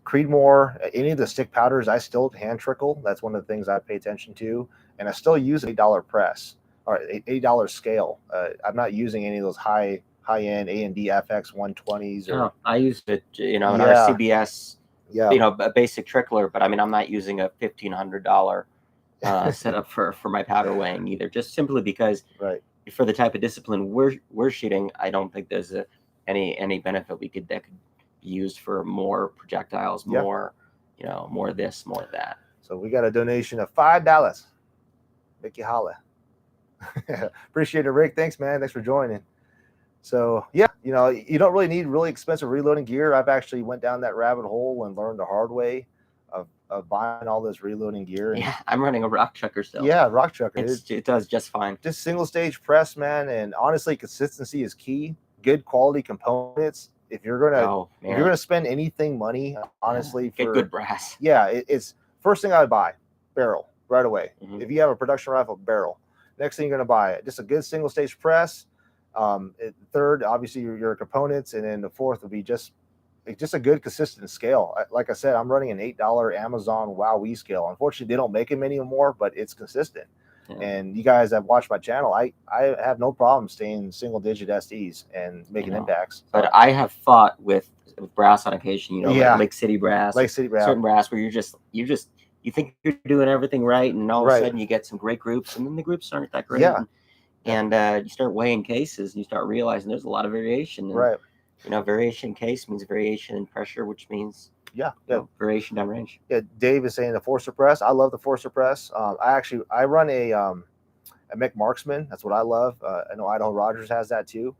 [SPEAKER 2] Creedmoor, any of the stick powders, I still hand trickle. That's one of the things I pay attention to. And I still use $8 press or $8 scale. I'm not using any of those high-end A&D FX 120s.
[SPEAKER 1] Or I used it, in our CBS, a basic trickler, but I mean, I'm not using a $1,500 setup for my powder weighing either, just simply because for the type of discipline we're shooting, I don't think there's any benefit that could be used for more projectiles, more this, more that.
[SPEAKER 2] So we got a donation of $5. Mickey holla. Appreciate it, Rick. Thanks, man. Thanks for joining. So yeah, you don't really need really expensive reloading gear. I've actually went down that rabbit hole and learned the hard way of buying all this reloading gear. And
[SPEAKER 1] I'm running a rock chucker still.
[SPEAKER 2] Yeah, rock chucker.
[SPEAKER 1] It does just fine.
[SPEAKER 2] Just single stage press, man. And honestly, consistency is key. Good quality components. If you're gonna spend anything money, honestly,
[SPEAKER 1] get good brass.
[SPEAKER 2] Yeah, it's first thing I would buy, barrel right away. Mm-hmm. If you have a production rifle, barrel. Next thing you're gonna buy, just a good single stage press. Third, obviously your components, and then the fourth would be just a good consistent scale. Like I said, I'm running an $8 Amazon WowE scale. Unfortunately, they don't make them anymore, but it's consistent. Yeah. And you guys have watched my channel. I have no problem staying single digit SDs and making impacts.
[SPEAKER 1] But I have fought with brass on occasion. Like Lake City brass, certain brass where you think you're doing everything right, and all of a sudden you get some great groups, and then the groups aren't that great. Yeah. And you start weighing cases, and you start realizing there's a lot of variation. And, variation in case means variation in pressure, which means variation downrange.
[SPEAKER 2] Yeah, Dave is saying the Forcer press. I love the Forcer press. I run a Mech Marksman. That's what I love. I know Idaho Rogers has that too.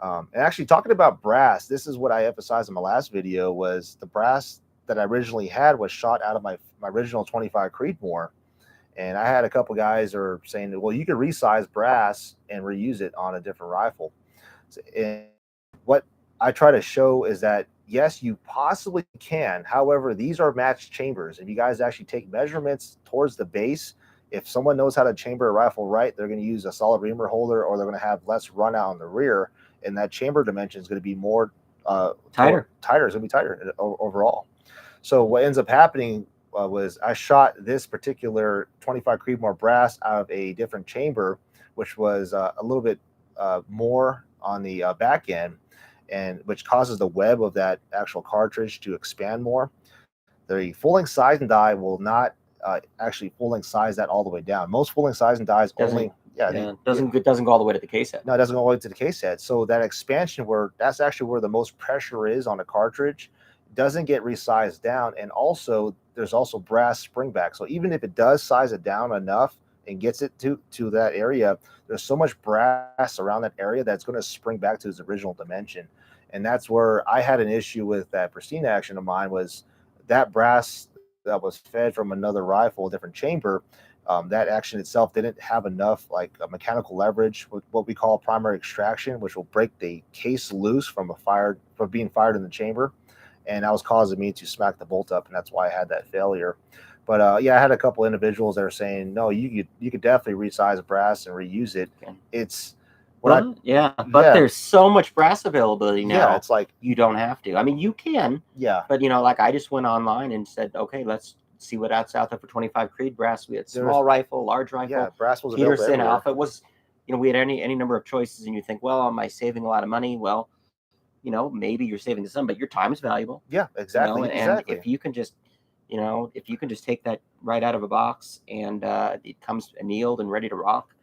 [SPEAKER 2] And actually, talking about brass, this is what I emphasized in my last video. Was the brass that I originally had was shot out of my original 25 Creedmoor. And I had a couple guys are saying, well, you could resize brass and reuse it on a different rifle. And what I try to show is that, yes, you possibly can. However, these are matched chambers. If you guys actually take measurements towards the base, if someone knows how to chamber a rifle right, they're going to use a solid reamer holder, or they're going to have less run out on the rear. And that chamber dimension is going to be more tighter. It's going to be tighter overall. So what ends up happening was I shot this particular 25 Creedmoor brass out of a different chamber, which was a little bit more on the back end, and which causes the web of that actual cartridge to expand more. The full-length size and die will not actually full-length size that all the way down. Most full-length size and dies doesn't
[SPEAKER 1] go all the way to the case head.
[SPEAKER 2] No, it doesn't go all the way to the case head. So that expansion, that's actually where the most pressure is on a cartridge, doesn't get resized down. And also there's also brass springback. So even if it does size it down enough and gets it to that area, there's so much brass around that area that's going to spring back to its original dimension. And that's where I had an issue with that pristine action of mine, was that brass that was fed from another rifle, a different chamber. That action itself didn't have enough like a mechanical leverage, what we call primary extraction, which will break the case loose from being fired in the chamber, and that was causing me to smack the bolt up, and that's why I had that failure. But yeah, I had a couple individuals that are saying, no, you could definitely resize brass and reuse it.
[SPEAKER 1] Okay.
[SPEAKER 2] It's
[SPEAKER 1] yeah, but there's so much brass availability now.
[SPEAKER 2] Yeah, it's like
[SPEAKER 1] you don't have to. I mean, you can.
[SPEAKER 2] Yeah.
[SPEAKER 1] But like I just went online and said, okay, let's see what that's out there for 25 Creed brass. We had small rifle, large rifle.
[SPEAKER 2] Yeah, brass was available
[SPEAKER 1] Peterson,
[SPEAKER 2] everywhere.
[SPEAKER 1] Alpha. It was, we had any number of choices, and you think, well, am I saving a lot of money? Well, maybe you're saving some, but your time is valuable.
[SPEAKER 2] Yeah, exactly.
[SPEAKER 1] And if you can just, take that right out of a box and it comes annealed and ready to rock,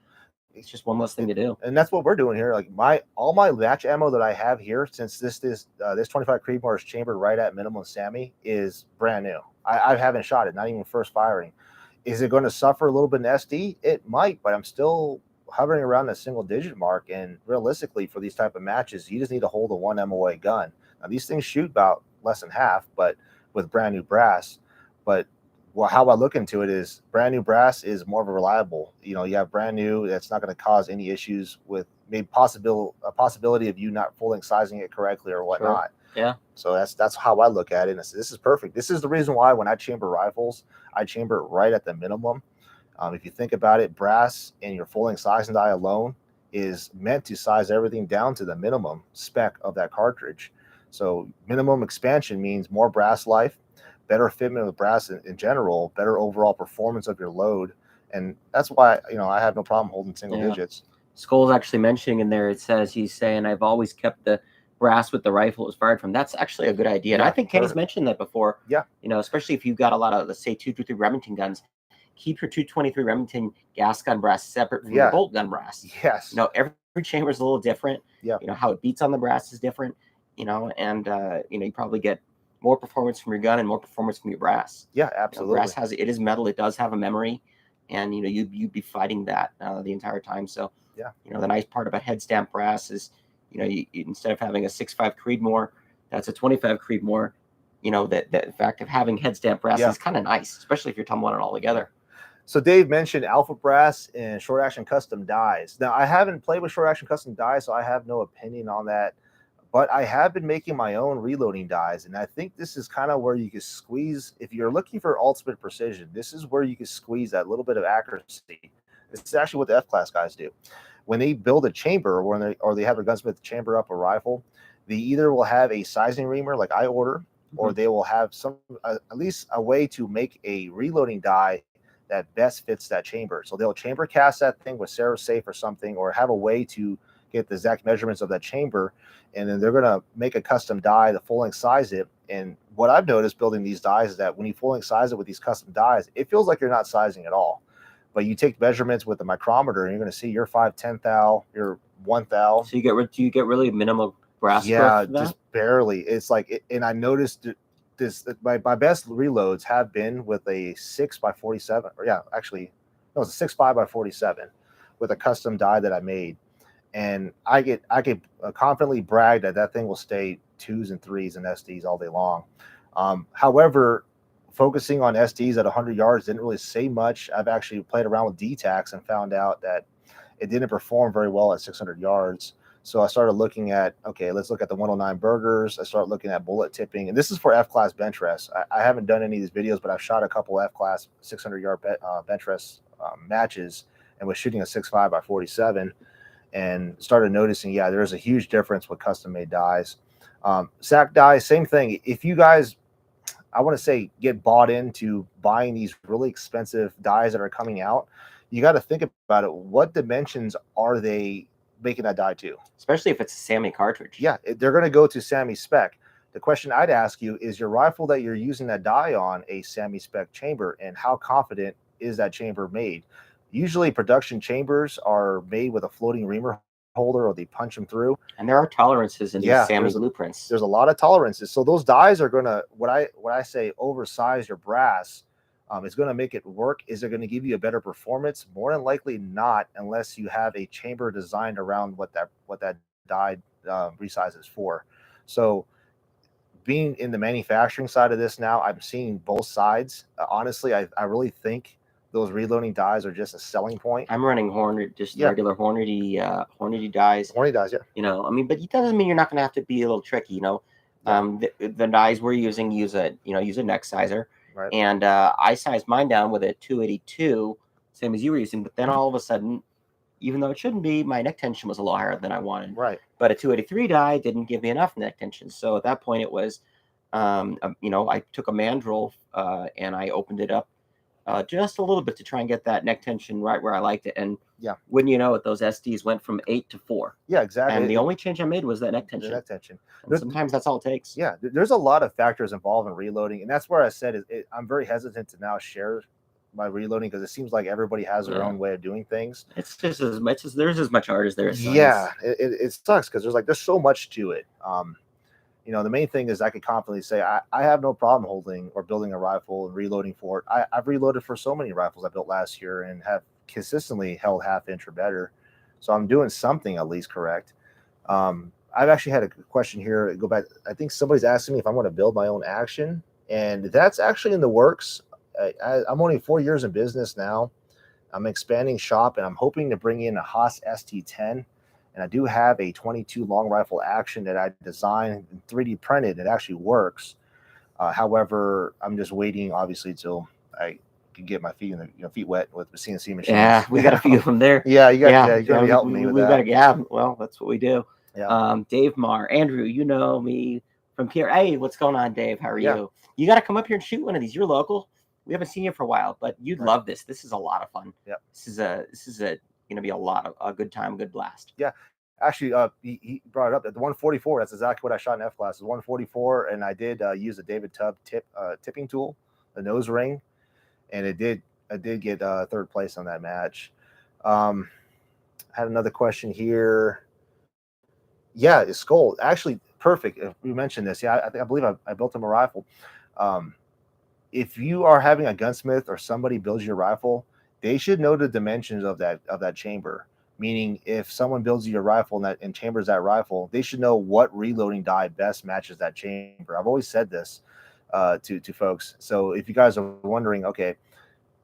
[SPEAKER 1] it's just one less thing to do.
[SPEAKER 2] And that's what we're doing here. Like all my match ammo that I have here, since this 25 Creedmoor is chambered right at minimum SAMI, is brand new. I haven't shot it, not even first firing. Is it going to suffer a little bit in SD? It might, but I'm still hovering around the single digit mark. And realistically, for these type of matches, you just need to hold a 1 MOA gun. Now these things shoot about less than half, but with brand new brass. But how I look into it is brand new brass is more of a reliable. You have brand new, that's not going to cause any issues with maybe a possibility of you not fully sizing it correctly or whatnot.
[SPEAKER 1] Sure. Yeah.
[SPEAKER 2] So that's how I look at it. And this is perfect. This is the reason why when I chamber rifles, I chamber it right at the minimum. If you think about it, brass and your full length size and die alone is meant to size everything down to the minimum spec of that cartridge. So minimum expansion means more brass life, better fitment of brass in general, better overall performance of your load. And that's why, I have no problem holding single digits.
[SPEAKER 1] Skull's actually mentioning in there, he's saying, I've always kept the brass with the rifle it was fired from. That's actually a good idea. And I think Kenny's mentioned that before.
[SPEAKER 2] Yeah.
[SPEAKER 1] Especially if you've got a lot of, let's say, 223 Remington guns, keep your 223 Remington gas gun brass separate from your bolt gun brass.
[SPEAKER 2] Yes.
[SPEAKER 1] Every chamber is a little different.
[SPEAKER 2] Yeah.
[SPEAKER 1] How it beats on the brass is different, and you probably get more performance from your gun and more performance from your brass.
[SPEAKER 2] Yeah, absolutely.
[SPEAKER 1] Brass it is metal. It does have a memory, and you'd be fighting that the entire time. So
[SPEAKER 2] yeah,
[SPEAKER 1] the nice part about head stamp brass is you instead of having a 6.5 Creedmoor, that's a 25 Creedmoor. The fact of having head stamp brass is kind of nice, especially if you're tumbling it all together.
[SPEAKER 2] So Dave mentioned Alpha Brass and short action custom dies. Now I haven't played with short action custom dies, so I have no opinion on that. But I have been making my own reloading dies, and I think this is kind of where you can squeeze, if you're looking for ultimate precision, this is where you can squeeze that little bit of accuracy. This is actually what the F-class guys do. When they build a chamber or they have their gunsmith chamber up a rifle, they either will have a sizing reamer like I order, or they will have at least a way to make a reloading die that best fits that chamber. So they'll chamber cast that thing with Safe or something, or have a way to get the exact measurements of that chamber, and then they're going to make a custom die to full length size it. And what I've noticed building these dies is that when you full length size it with these custom dies, it feels like you're not sizing at all. But you take measurements with the micrometer, and you're going to see your 5/10 thou, your 1 thou.
[SPEAKER 1] So you get really minimal brass?
[SPEAKER 2] Yeah, just barely. It's like, and I noticed this. My best reloads have been with a 6x47, or actually, no, it's a 6.5x47 with a custom die that I made. And I could confidently brag that thing will stay 2s and 3s and SDs all day long. However, focusing on SDs at 100 yards didn't really say much. I've actually played around with DTACs and found out that it didn't perform very well at 600 yards. So I started looking at, okay, let's look at the 109 burgers. I started looking at bullet tipping, and this is for F-class bench rest. I haven't done any of these videos, but I've shot a couple F-class 600-yard bench rest matches and was shooting a 6.5x47. And started noticing, there's a huge difference with custom made dies. SAC dies, same thing. If you guys, I want to say, get bought into buying these really expensive dies that are coming out, you got to think about it. What dimensions are they making that die to?
[SPEAKER 1] Especially if it's a SAMI cartridge.
[SPEAKER 2] Yeah, they're going to go to SAMI spec. The question I'd ask you is, your rifle that you're using that die on a SAMI spec chamber, and how confident is that chamber made? Usually production chambers are made with a floating reamer holder or they punch them through.
[SPEAKER 1] And there are tolerances in these SAMI blueprints.
[SPEAKER 2] There's a lot of tolerances. So those dies are gonna, what I say, oversize your brass. It's going to make it work. Is it going to give you a better performance? More than likely not, unless you have a chamber designed around what that die resizes for. So being in the manufacturing side of this now, I'm seeing both sides. Honestly, I really think those reloading dies are just a selling point.
[SPEAKER 1] I'm running regular Hornady dies.
[SPEAKER 2] Hornady dies, yeah.
[SPEAKER 1] You know, I mean, but it doesn't mean you're not going to have to be a little tricky. You know, the dies we're using use a neck sizer.
[SPEAKER 2] Right.
[SPEAKER 1] And I sized mine down with a 282, same as you were using. But then all of a sudden, even though it shouldn't be, my neck tension was a little higher than I wanted.
[SPEAKER 2] Right.
[SPEAKER 1] But a 283 die didn't give me enough neck tension. So at that point, it was, I took a mandrel and I opened it up just a little bit to try and get that neck tension right where I liked it. And wouldn't you know it, those SDs went from 8 to 4.
[SPEAKER 2] Yeah, exactly.
[SPEAKER 1] And the only change I made was that neck tension.
[SPEAKER 2] The neck tension.
[SPEAKER 1] Sometimes that's all it takes.
[SPEAKER 2] Yeah, there's a lot of factors involved in reloading, and that's where I said I'm very hesitant to now share my reloading because it seems like everybody has their own way of doing things.
[SPEAKER 1] It's just as much as there's as much art as there is science.
[SPEAKER 2] Yeah, it sucks because there's so much to it. The main thing is I could confidently say I have no problem holding or building a rifle and reloading for it. I've reloaded for so many rifles I built last year and have consistently held half inch or better. So I'm doing something at least correct. I've actually had a question here. Go back. I think somebody's asking me if I want to build my own action, and that's actually in the works. I'm only 4 years in business now. I'm expanding shop, and I'm hoping to bring in a Haas ST10. And I do have a 22 long rifle action that I designed and 3D printed. It actually works. However, I'm just waiting, obviously, till I can get my feet feet wet with the CNC machines.
[SPEAKER 1] Yeah, we got a few from there.
[SPEAKER 2] Yeah, you got to be helping me with that.
[SPEAKER 1] Well, that's what we do.
[SPEAKER 2] Yeah.
[SPEAKER 1] Dave Marr, Andrew, you know me from Pierre. Hey, what's going on, Dave? How are you? You got to come up here and shoot one of these. You're local. We haven't seen you for a while, but you'd love this. This is a lot of fun.
[SPEAKER 2] Yeah.
[SPEAKER 1] This is going to be a good time, good blast.
[SPEAKER 2] Yeah. Actually, he brought it up at the 144. That's exactly what I shot in F class. Is 144, and I did use a David Tubb tipping tool, the nose ring, and I did get third place on that match. I had another question here. Yeah, it's skull actually perfect. If we mentioned this, I believe I built him a rifle. If you are having a gunsmith or somebody builds your rifle, they should know the dimensions of that chamber. Meaning, if someone builds you a rifle and chambers that rifle, they should know what reloading die best matches that chamber. I've always said this to folks. So if you guys are wondering, okay,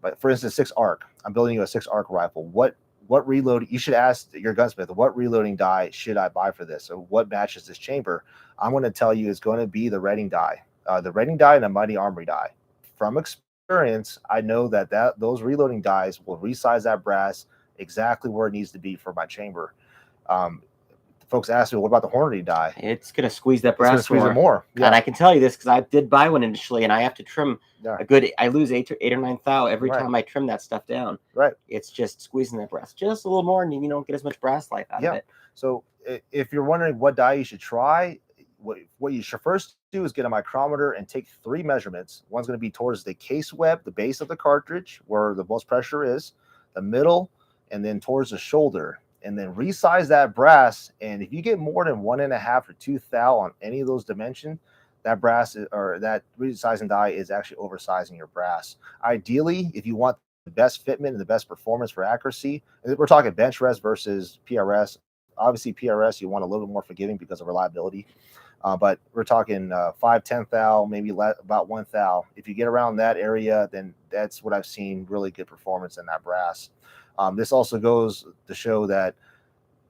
[SPEAKER 2] but for instance, 6 arc, I'm building you a 6 arc rifle. What reload? You should ask your gunsmith, what reloading die should I buy for this? So what matches this chamber? I'm going to tell you it's going to be the Redding die, and the Mighty Armory die. From experience, I know that those reloading dies will resize that brass exactly where it needs to be for my chamber. Folks ask me, what about the Hornady die?
[SPEAKER 1] It's going to squeeze that brass
[SPEAKER 2] more.
[SPEAKER 1] Yeah. And I can tell you this because I did buy one initially, and I have to trim I lose 8 or 9 thou every time I trim that stuff down.
[SPEAKER 2] Right.
[SPEAKER 1] It's just squeezing that brass just a little more, and you don't get as much brass life out of it.
[SPEAKER 2] So if you're wondering what die you should try, what you should first do is get a micrometer and take 3 measurements. One's going to be towards the case web, the base of the cartridge, where the most pressure is, the middle, and then towards the shoulder, and then resize that brass. And if you get more than 1.5 or 2 thou on any of those dimensions, that brass or that resizing die is actually oversizing your brass. Ideally, if you want the best fitment and the best performance for accuracy, we're talking bench rest versus PRS. Obviously, PRS you want a little bit more forgiving because of reliability. But we're talking 5/10 thou, maybe about 1 thou. If you get around that area, then that's what I've seen really good performance in that brass. This also goes to show that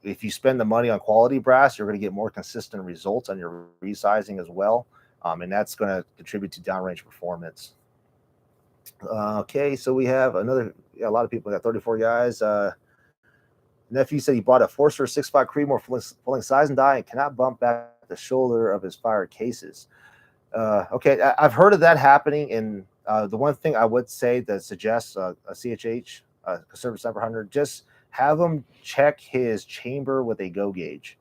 [SPEAKER 2] if you spend the money on quality brass, you're going to get more consistent results on your resizing as well. And that's going to contribute to downrange performance. Okay, so we have a lot of people. We got 34 guys. Nephew said he bought a Forster 6.5 Creedmoor fulling size and die and cannot bump back the shoulder of his fire cases. Okay, I've heard of that happening. And the one thing I would say that suggests a CHH, Conservative Sniper Hunter, just have him check his chamber with a go gauge.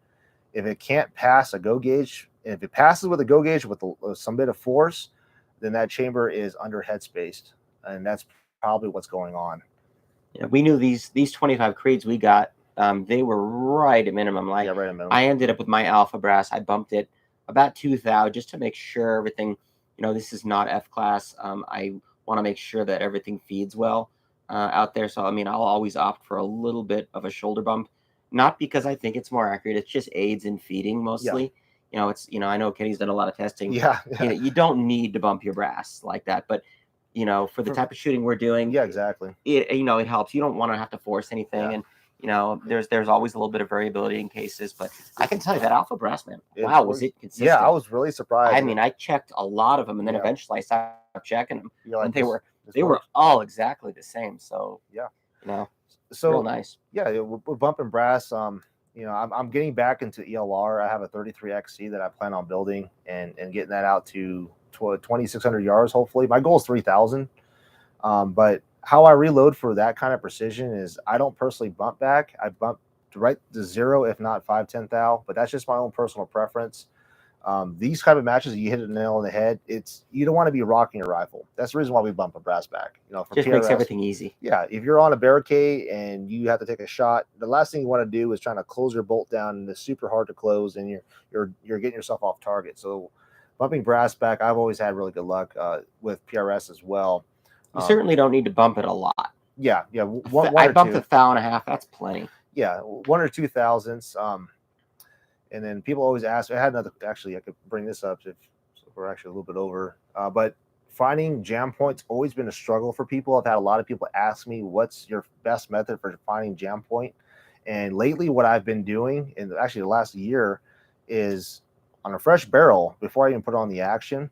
[SPEAKER 2] If it can't pass a go gauge, and if it passes with a go gauge with some bit of force, then that chamber is under headspaced, and that's probably what's going on.
[SPEAKER 1] Yeah, we knew these 25 Creeds we got They were right at minimum. Like,
[SPEAKER 2] Yeah, right at minimum.
[SPEAKER 1] I ended up with my alpha brass. I bumped it about 2,000 just to make sure everything, this is not F class. I want to make sure that everything feeds well out there. So, I mean, I'll always opt for a little bit of a shoulder bump, not because I think it's more accurate. It's just aids in feeding mostly. It's, I know Kenny's done a lot of testing.
[SPEAKER 2] Yeah.
[SPEAKER 1] You don't need to bump your brass like that, but for the type of shooting we're doing,
[SPEAKER 2] yeah, exactly.
[SPEAKER 1] It helps. You don't want to have to force anything, and there's always a little bit of variability in cases. But I can tell you that alpha brass, man, wow, was it consistent?
[SPEAKER 2] Yeah, I was really surprised.
[SPEAKER 1] I mean, I checked a lot of them, and then eventually I stopped checking them,
[SPEAKER 2] like,
[SPEAKER 1] and they were all exactly the same. So
[SPEAKER 2] so
[SPEAKER 1] real nice.
[SPEAKER 2] Yeah, we're bumping brass. I'm getting back into ELR. I have a 33 XC that I plan on building and getting that out to 2,600 yards. Hopefully, my goal is 3,000. But how I reload for that kind of precision is I don't personally bump back. I bump right to 0, if not 5, 10 thou. But that's just my own personal preference. These kind of matches, you hit a nail on the head. You don't want to be rocking your rifle. That's the reason why we bump a brass back. For
[SPEAKER 1] just
[SPEAKER 2] PRS,
[SPEAKER 1] makes everything easy.
[SPEAKER 2] Yeah, if you're on a barricade and you have to take a shot, the last thing you want to do is trying to close your bolt down, and it's super hard to close, and you're getting yourself off target. So, bumping brass back, I've always had really good luck with PRS as well.
[SPEAKER 1] You certainly don't need to bump it a lot.
[SPEAKER 2] Yeah.
[SPEAKER 1] I bumped 1.5 thou. That's plenty.
[SPEAKER 2] Yeah, 1 or 2 thousandths. And then people always ask. I had another. Actually, I could bring this up if we're actually a little bit over. But finding jam points always been a struggle for people. I've had a lot of people ask me, "What's your best method for finding jam point?" And lately, what I've been doing, and actually the last year, is on a fresh barrel before I even put on the action.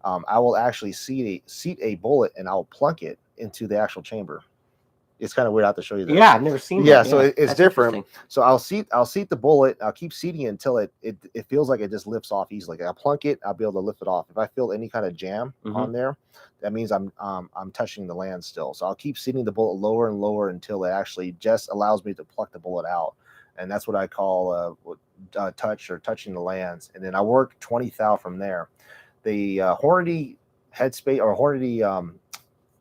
[SPEAKER 2] I will actually seat a bullet and I'll plunk it into the actual chamber. It's kind of weird. I have to show you that.
[SPEAKER 1] Yeah, I've never seen that.
[SPEAKER 2] Yeah, so it's different. So I'll seat the bullet. I'll keep seating it until it feels like it just lifts off easily. I'll plunk it. I'll be able to lift it off. If I feel any kind of jam on there, that means I'm touching the land still. So I'll keep seating the bullet lower and lower until it actually just allows me to pluck the bullet out. And that's what I call touch or touching the lands. And then I work 20 thou from there. The Hornady headspace or Hornady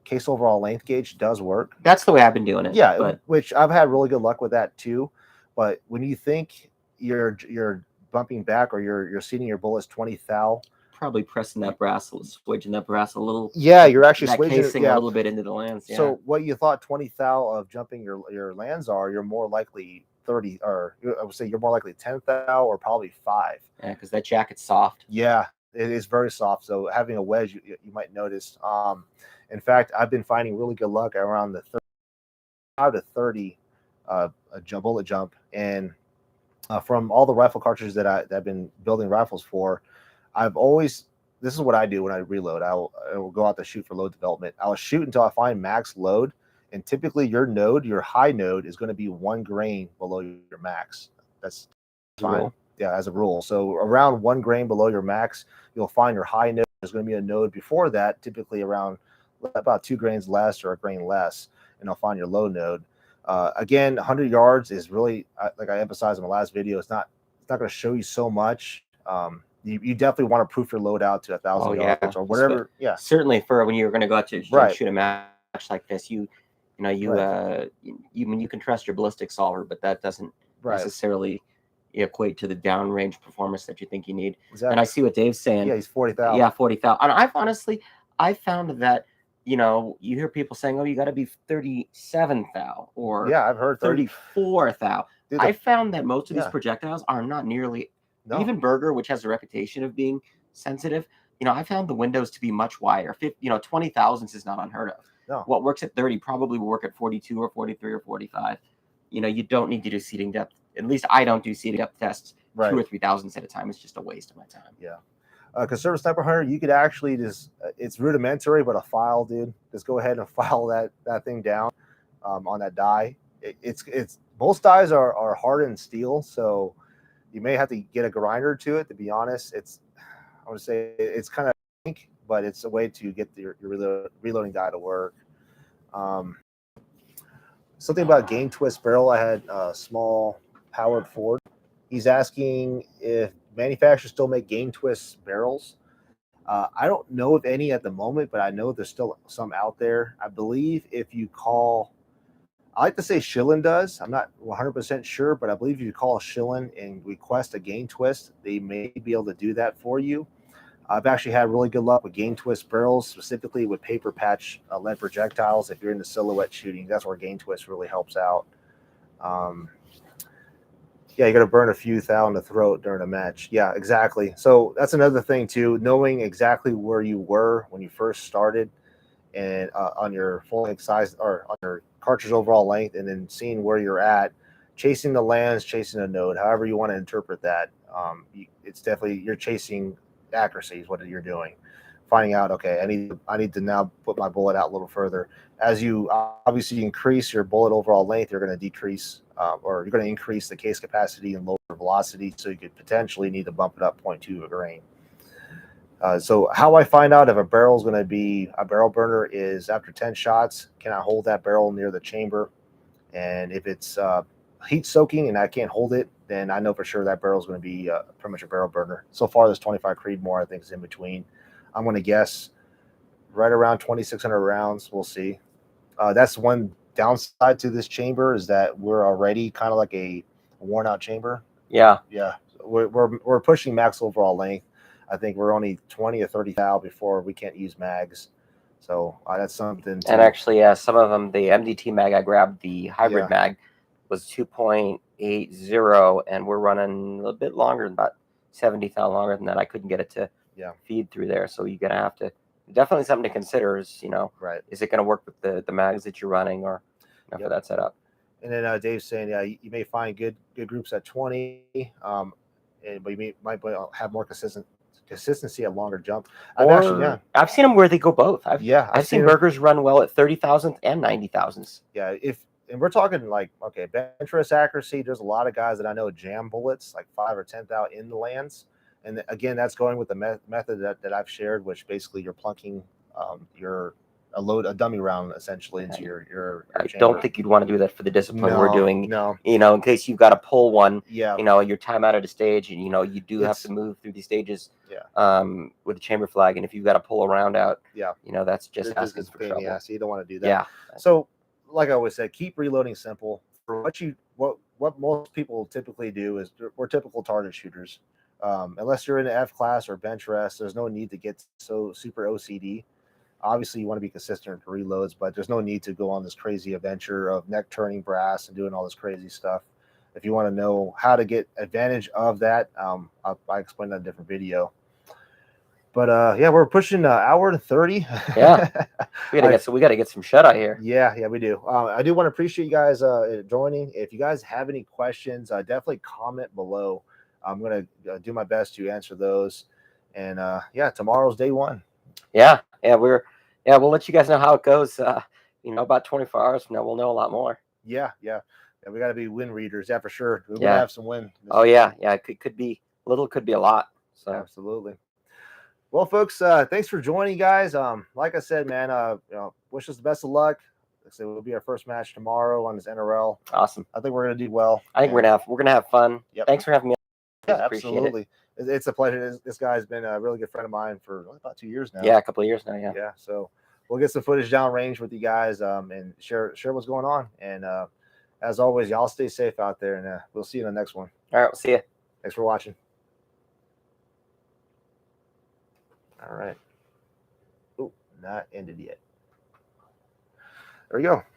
[SPEAKER 2] case overall length gauge does work.
[SPEAKER 1] That's the way I've been doing it.
[SPEAKER 2] Yeah, which I've had really good luck with that too. But when you think you're bumping back or you're seating your bullets 20 thou,
[SPEAKER 1] probably pressing that brass, switching that brass a little.
[SPEAKER 2] Yeah, you're actually switching
[SPEAKER 1] casing a little bit into the lands. Yeah.
[SPEAKER 2] So what you thought 20 thou of jumping your lands are, you're more likely 30, or I would say you're more likely 10 thou or probably 5.
[SPEAKER 1] Yeah, because that jacket's soft.
[SPEAKER 2] Yeah, it is very soft. So having a wedge, you might notice. In fact, I've been finding really good luck around the 35 to 30 bullet jump, and from all the rifle cartridges that I've been building rifles for, this is what I do when I reload. I will go out to shoot for load development. I'll shoot until I find max load, and typically your high node is going to be 1 grain below your max. That's fine. Yeah, as a rule. So around 1 grain below your max, you'll find your high node. There's going to be a node before that, typically around about 2 grains less or a grain less, and I'll find your low node. Again, 100 yards is really, like I emphasized in my last video, it's not going to show you so much. You definitely want to proof your load out to 1,000 yards or whatever. Yeah,
[SPEAKER 1] certainly for when you're going to go out to shoot a match like this, you can trust your ballistic solver, but that doesn't necessarily equate to the downrange performance that you think you need. Exactly. And I see what Dave's saying.
[SPEAKER 2] Yeah, he's 40,000.
[SPEAKER 1] Yeah, 40,000. And I found that, you hear people saying, oh, you got to be 37 thou or
[SPEAKER 2] I've heard
[SPEAKER 1] 34 thou. I found that most of these projectiles are not nearly, even Berger, which has a reputation of being sensitive, I found the windows to be much wider. 20 thousandths is not unheard of.
[SPEAKER 2] No.
[SPEAKER 1] What works at 30 probably will work at 42 or 43 or 45. You don't need to do seating depth. At least I don't do seating depth tests 2 or 3 thousandths at a time. It's just a waste of my time.
[SPEAKER 2] Yeah. Conservative Sniper Hunter, you could actually just, it's rudimentary, but a file, dude. Just go ahead and file that thing down on that die. It's both dies are hardened steel, so you may have to get a grinder to it. To be honest, I would say it's kind of pink, but it's a way to get your reloading die to work. Something about game twist barrel. I had a small powered Ford. He's asking if manufacturers still make game twist barrels. I don't know of any at the moment, but I know there's still some out there. I believe if you call I like to say Shillin does. I'm not 100% sure, but I believe if you call Shillin and request a gain twist, they may be able to do that for you. I've actually had really good luck with gain twist barrels, specifically with paper patch lead projectiles. If you're into silhouette shooting, that's where gain twist really helps out. Yeah, you got to burn a few thou in the throat during a match. Yeah, exactly. So that's another thing too, knowing exactly where you were when you first started, and on your full length size or on your cartridge overall length, and then seeing where you're at, chasing the lands, chasing a node, however you want to interpret that. It's definitely you're chasing accuracy is what you're doing. Finding out, okay, I need to now put my bullet out a little further. As you obviously increase your bullet overall length, you're going to decrease or you're going to increase the case capacity and lower velocity, so you could potentially need to bump it up 0.2 of a grain. So how I find out if a barrel is going to be a barrel burner is after 10 shots, can I hold that barrel near the chamber? And if it's heat soaking and I can't hold it, then I know for sure that barrel is going to be pretty much a barrel burner. So far, this 25 Creedmoor I think is in between. I'm going to guess right around 2,600 rounds. We'll see. That's one downside to this chamber is that we're already kind of like a worn out chamber.
[SPEAKER 1] Yeah.
[SPEAKER 2] We're pushing max overall length. I think we're only 20 or 30 thou before we can't use mags. So that's something.
[SPEAKER 1] And actually, some of them, the MDT mag I grabbed, the hybrid mag, was 2.80, and we're running a little bit longer, about 70 thou longer than that. I couldn't get it to feed through there. So you're going to have to, definitely something to consider is, is it going to work with the mags that you're running or for that setup?
[SPEAKER 2] And then Dave's saying, you may find good groups at 20, but you might have more consistency at longer jump.
[SPEAKER 1] I've seen them where they go both. I've seen burgers run well at 30,000 and 90,000s.
[SPEAKER 2] Yeah, and we're talking like, okay, bench rest accuracy. There's a lot of guys that I know jam bullets like 5 or 10 thou in the lands, and again, that's going with the method that I've shared, which basically you're plunking a dummy round essentially into your
[SPEAKER 1] I
[SPEAKER 2] chamber.
[SPEAKER 1] don't think you'd want to do that for the discipline we're doing. No. In case you've got to pull one, your time out of the stage, and you do have to move through these stages with the chamber flag, and if you've got to pull a round out, that's just asking for trouble.
[SPEAKER 2] Yeah, so you don't want to do that. So like I always said, keep reloading simple. For what most people typically do is we're typical target shooters. Unless you're in the F class or bench rest, there's no need to get so super OCD. Obviously, you want to be consistent with reloads, but there's no need to go on this crazy adventure of neck turning brass and doing all this crazy stuff. If you want to know how to get advantage of that, I explained that in a different video. But we're pushing hour to 30.
[SPEAKER 1] Yeah, we got to get some shut eye here.
[SPEAKER 2] Yeah, we do. I do want to appreciate you guys joining. If you guys have any questions, definitely comment below. I'm gonna do my best to answer those. And tomorrow's day one.
[SPEAKER 1] Yeah, we'll let you guys know how it goes. About 24 hours from now, we'll know a lot more.
[SPEAKER 2] Yeah, we got to be win readers. Yeah, for sure. We're gonna have some win.
[SPEAKER 1] Oh yeah, it could be little, could be a lot. So
[SPEAKER 2] absolutely. Well, folks, thanks for joining, guys. Like I said, man, wish us the best of luck. Like I said, it'll be our first match tomorrow on this NRL.
[SPEAKER 1] Awesome.
[SPEAKER 2] I think we're gonna do well.
[SPEAKER 1] I think we're gonna have fun. Yep. Thanks for having me.
[SPEAKER 2] Yeah, absolutely. It's a pleasure. This guy's been a really good friend of mine for about 2 years now.
[SPEAKER 1] Yeah, a couple of years now.
[SPEAKER 2] Yeah. So we'll get some footage downrange with you guys and share what's going on. And as always, y'all stay safe out there, and we'll see you in the next one.
[SPEAKER 1] All right, we'll see you.
[SPEAKER 2] Thanks for watching. All right. Oh, not ended yet. There we go.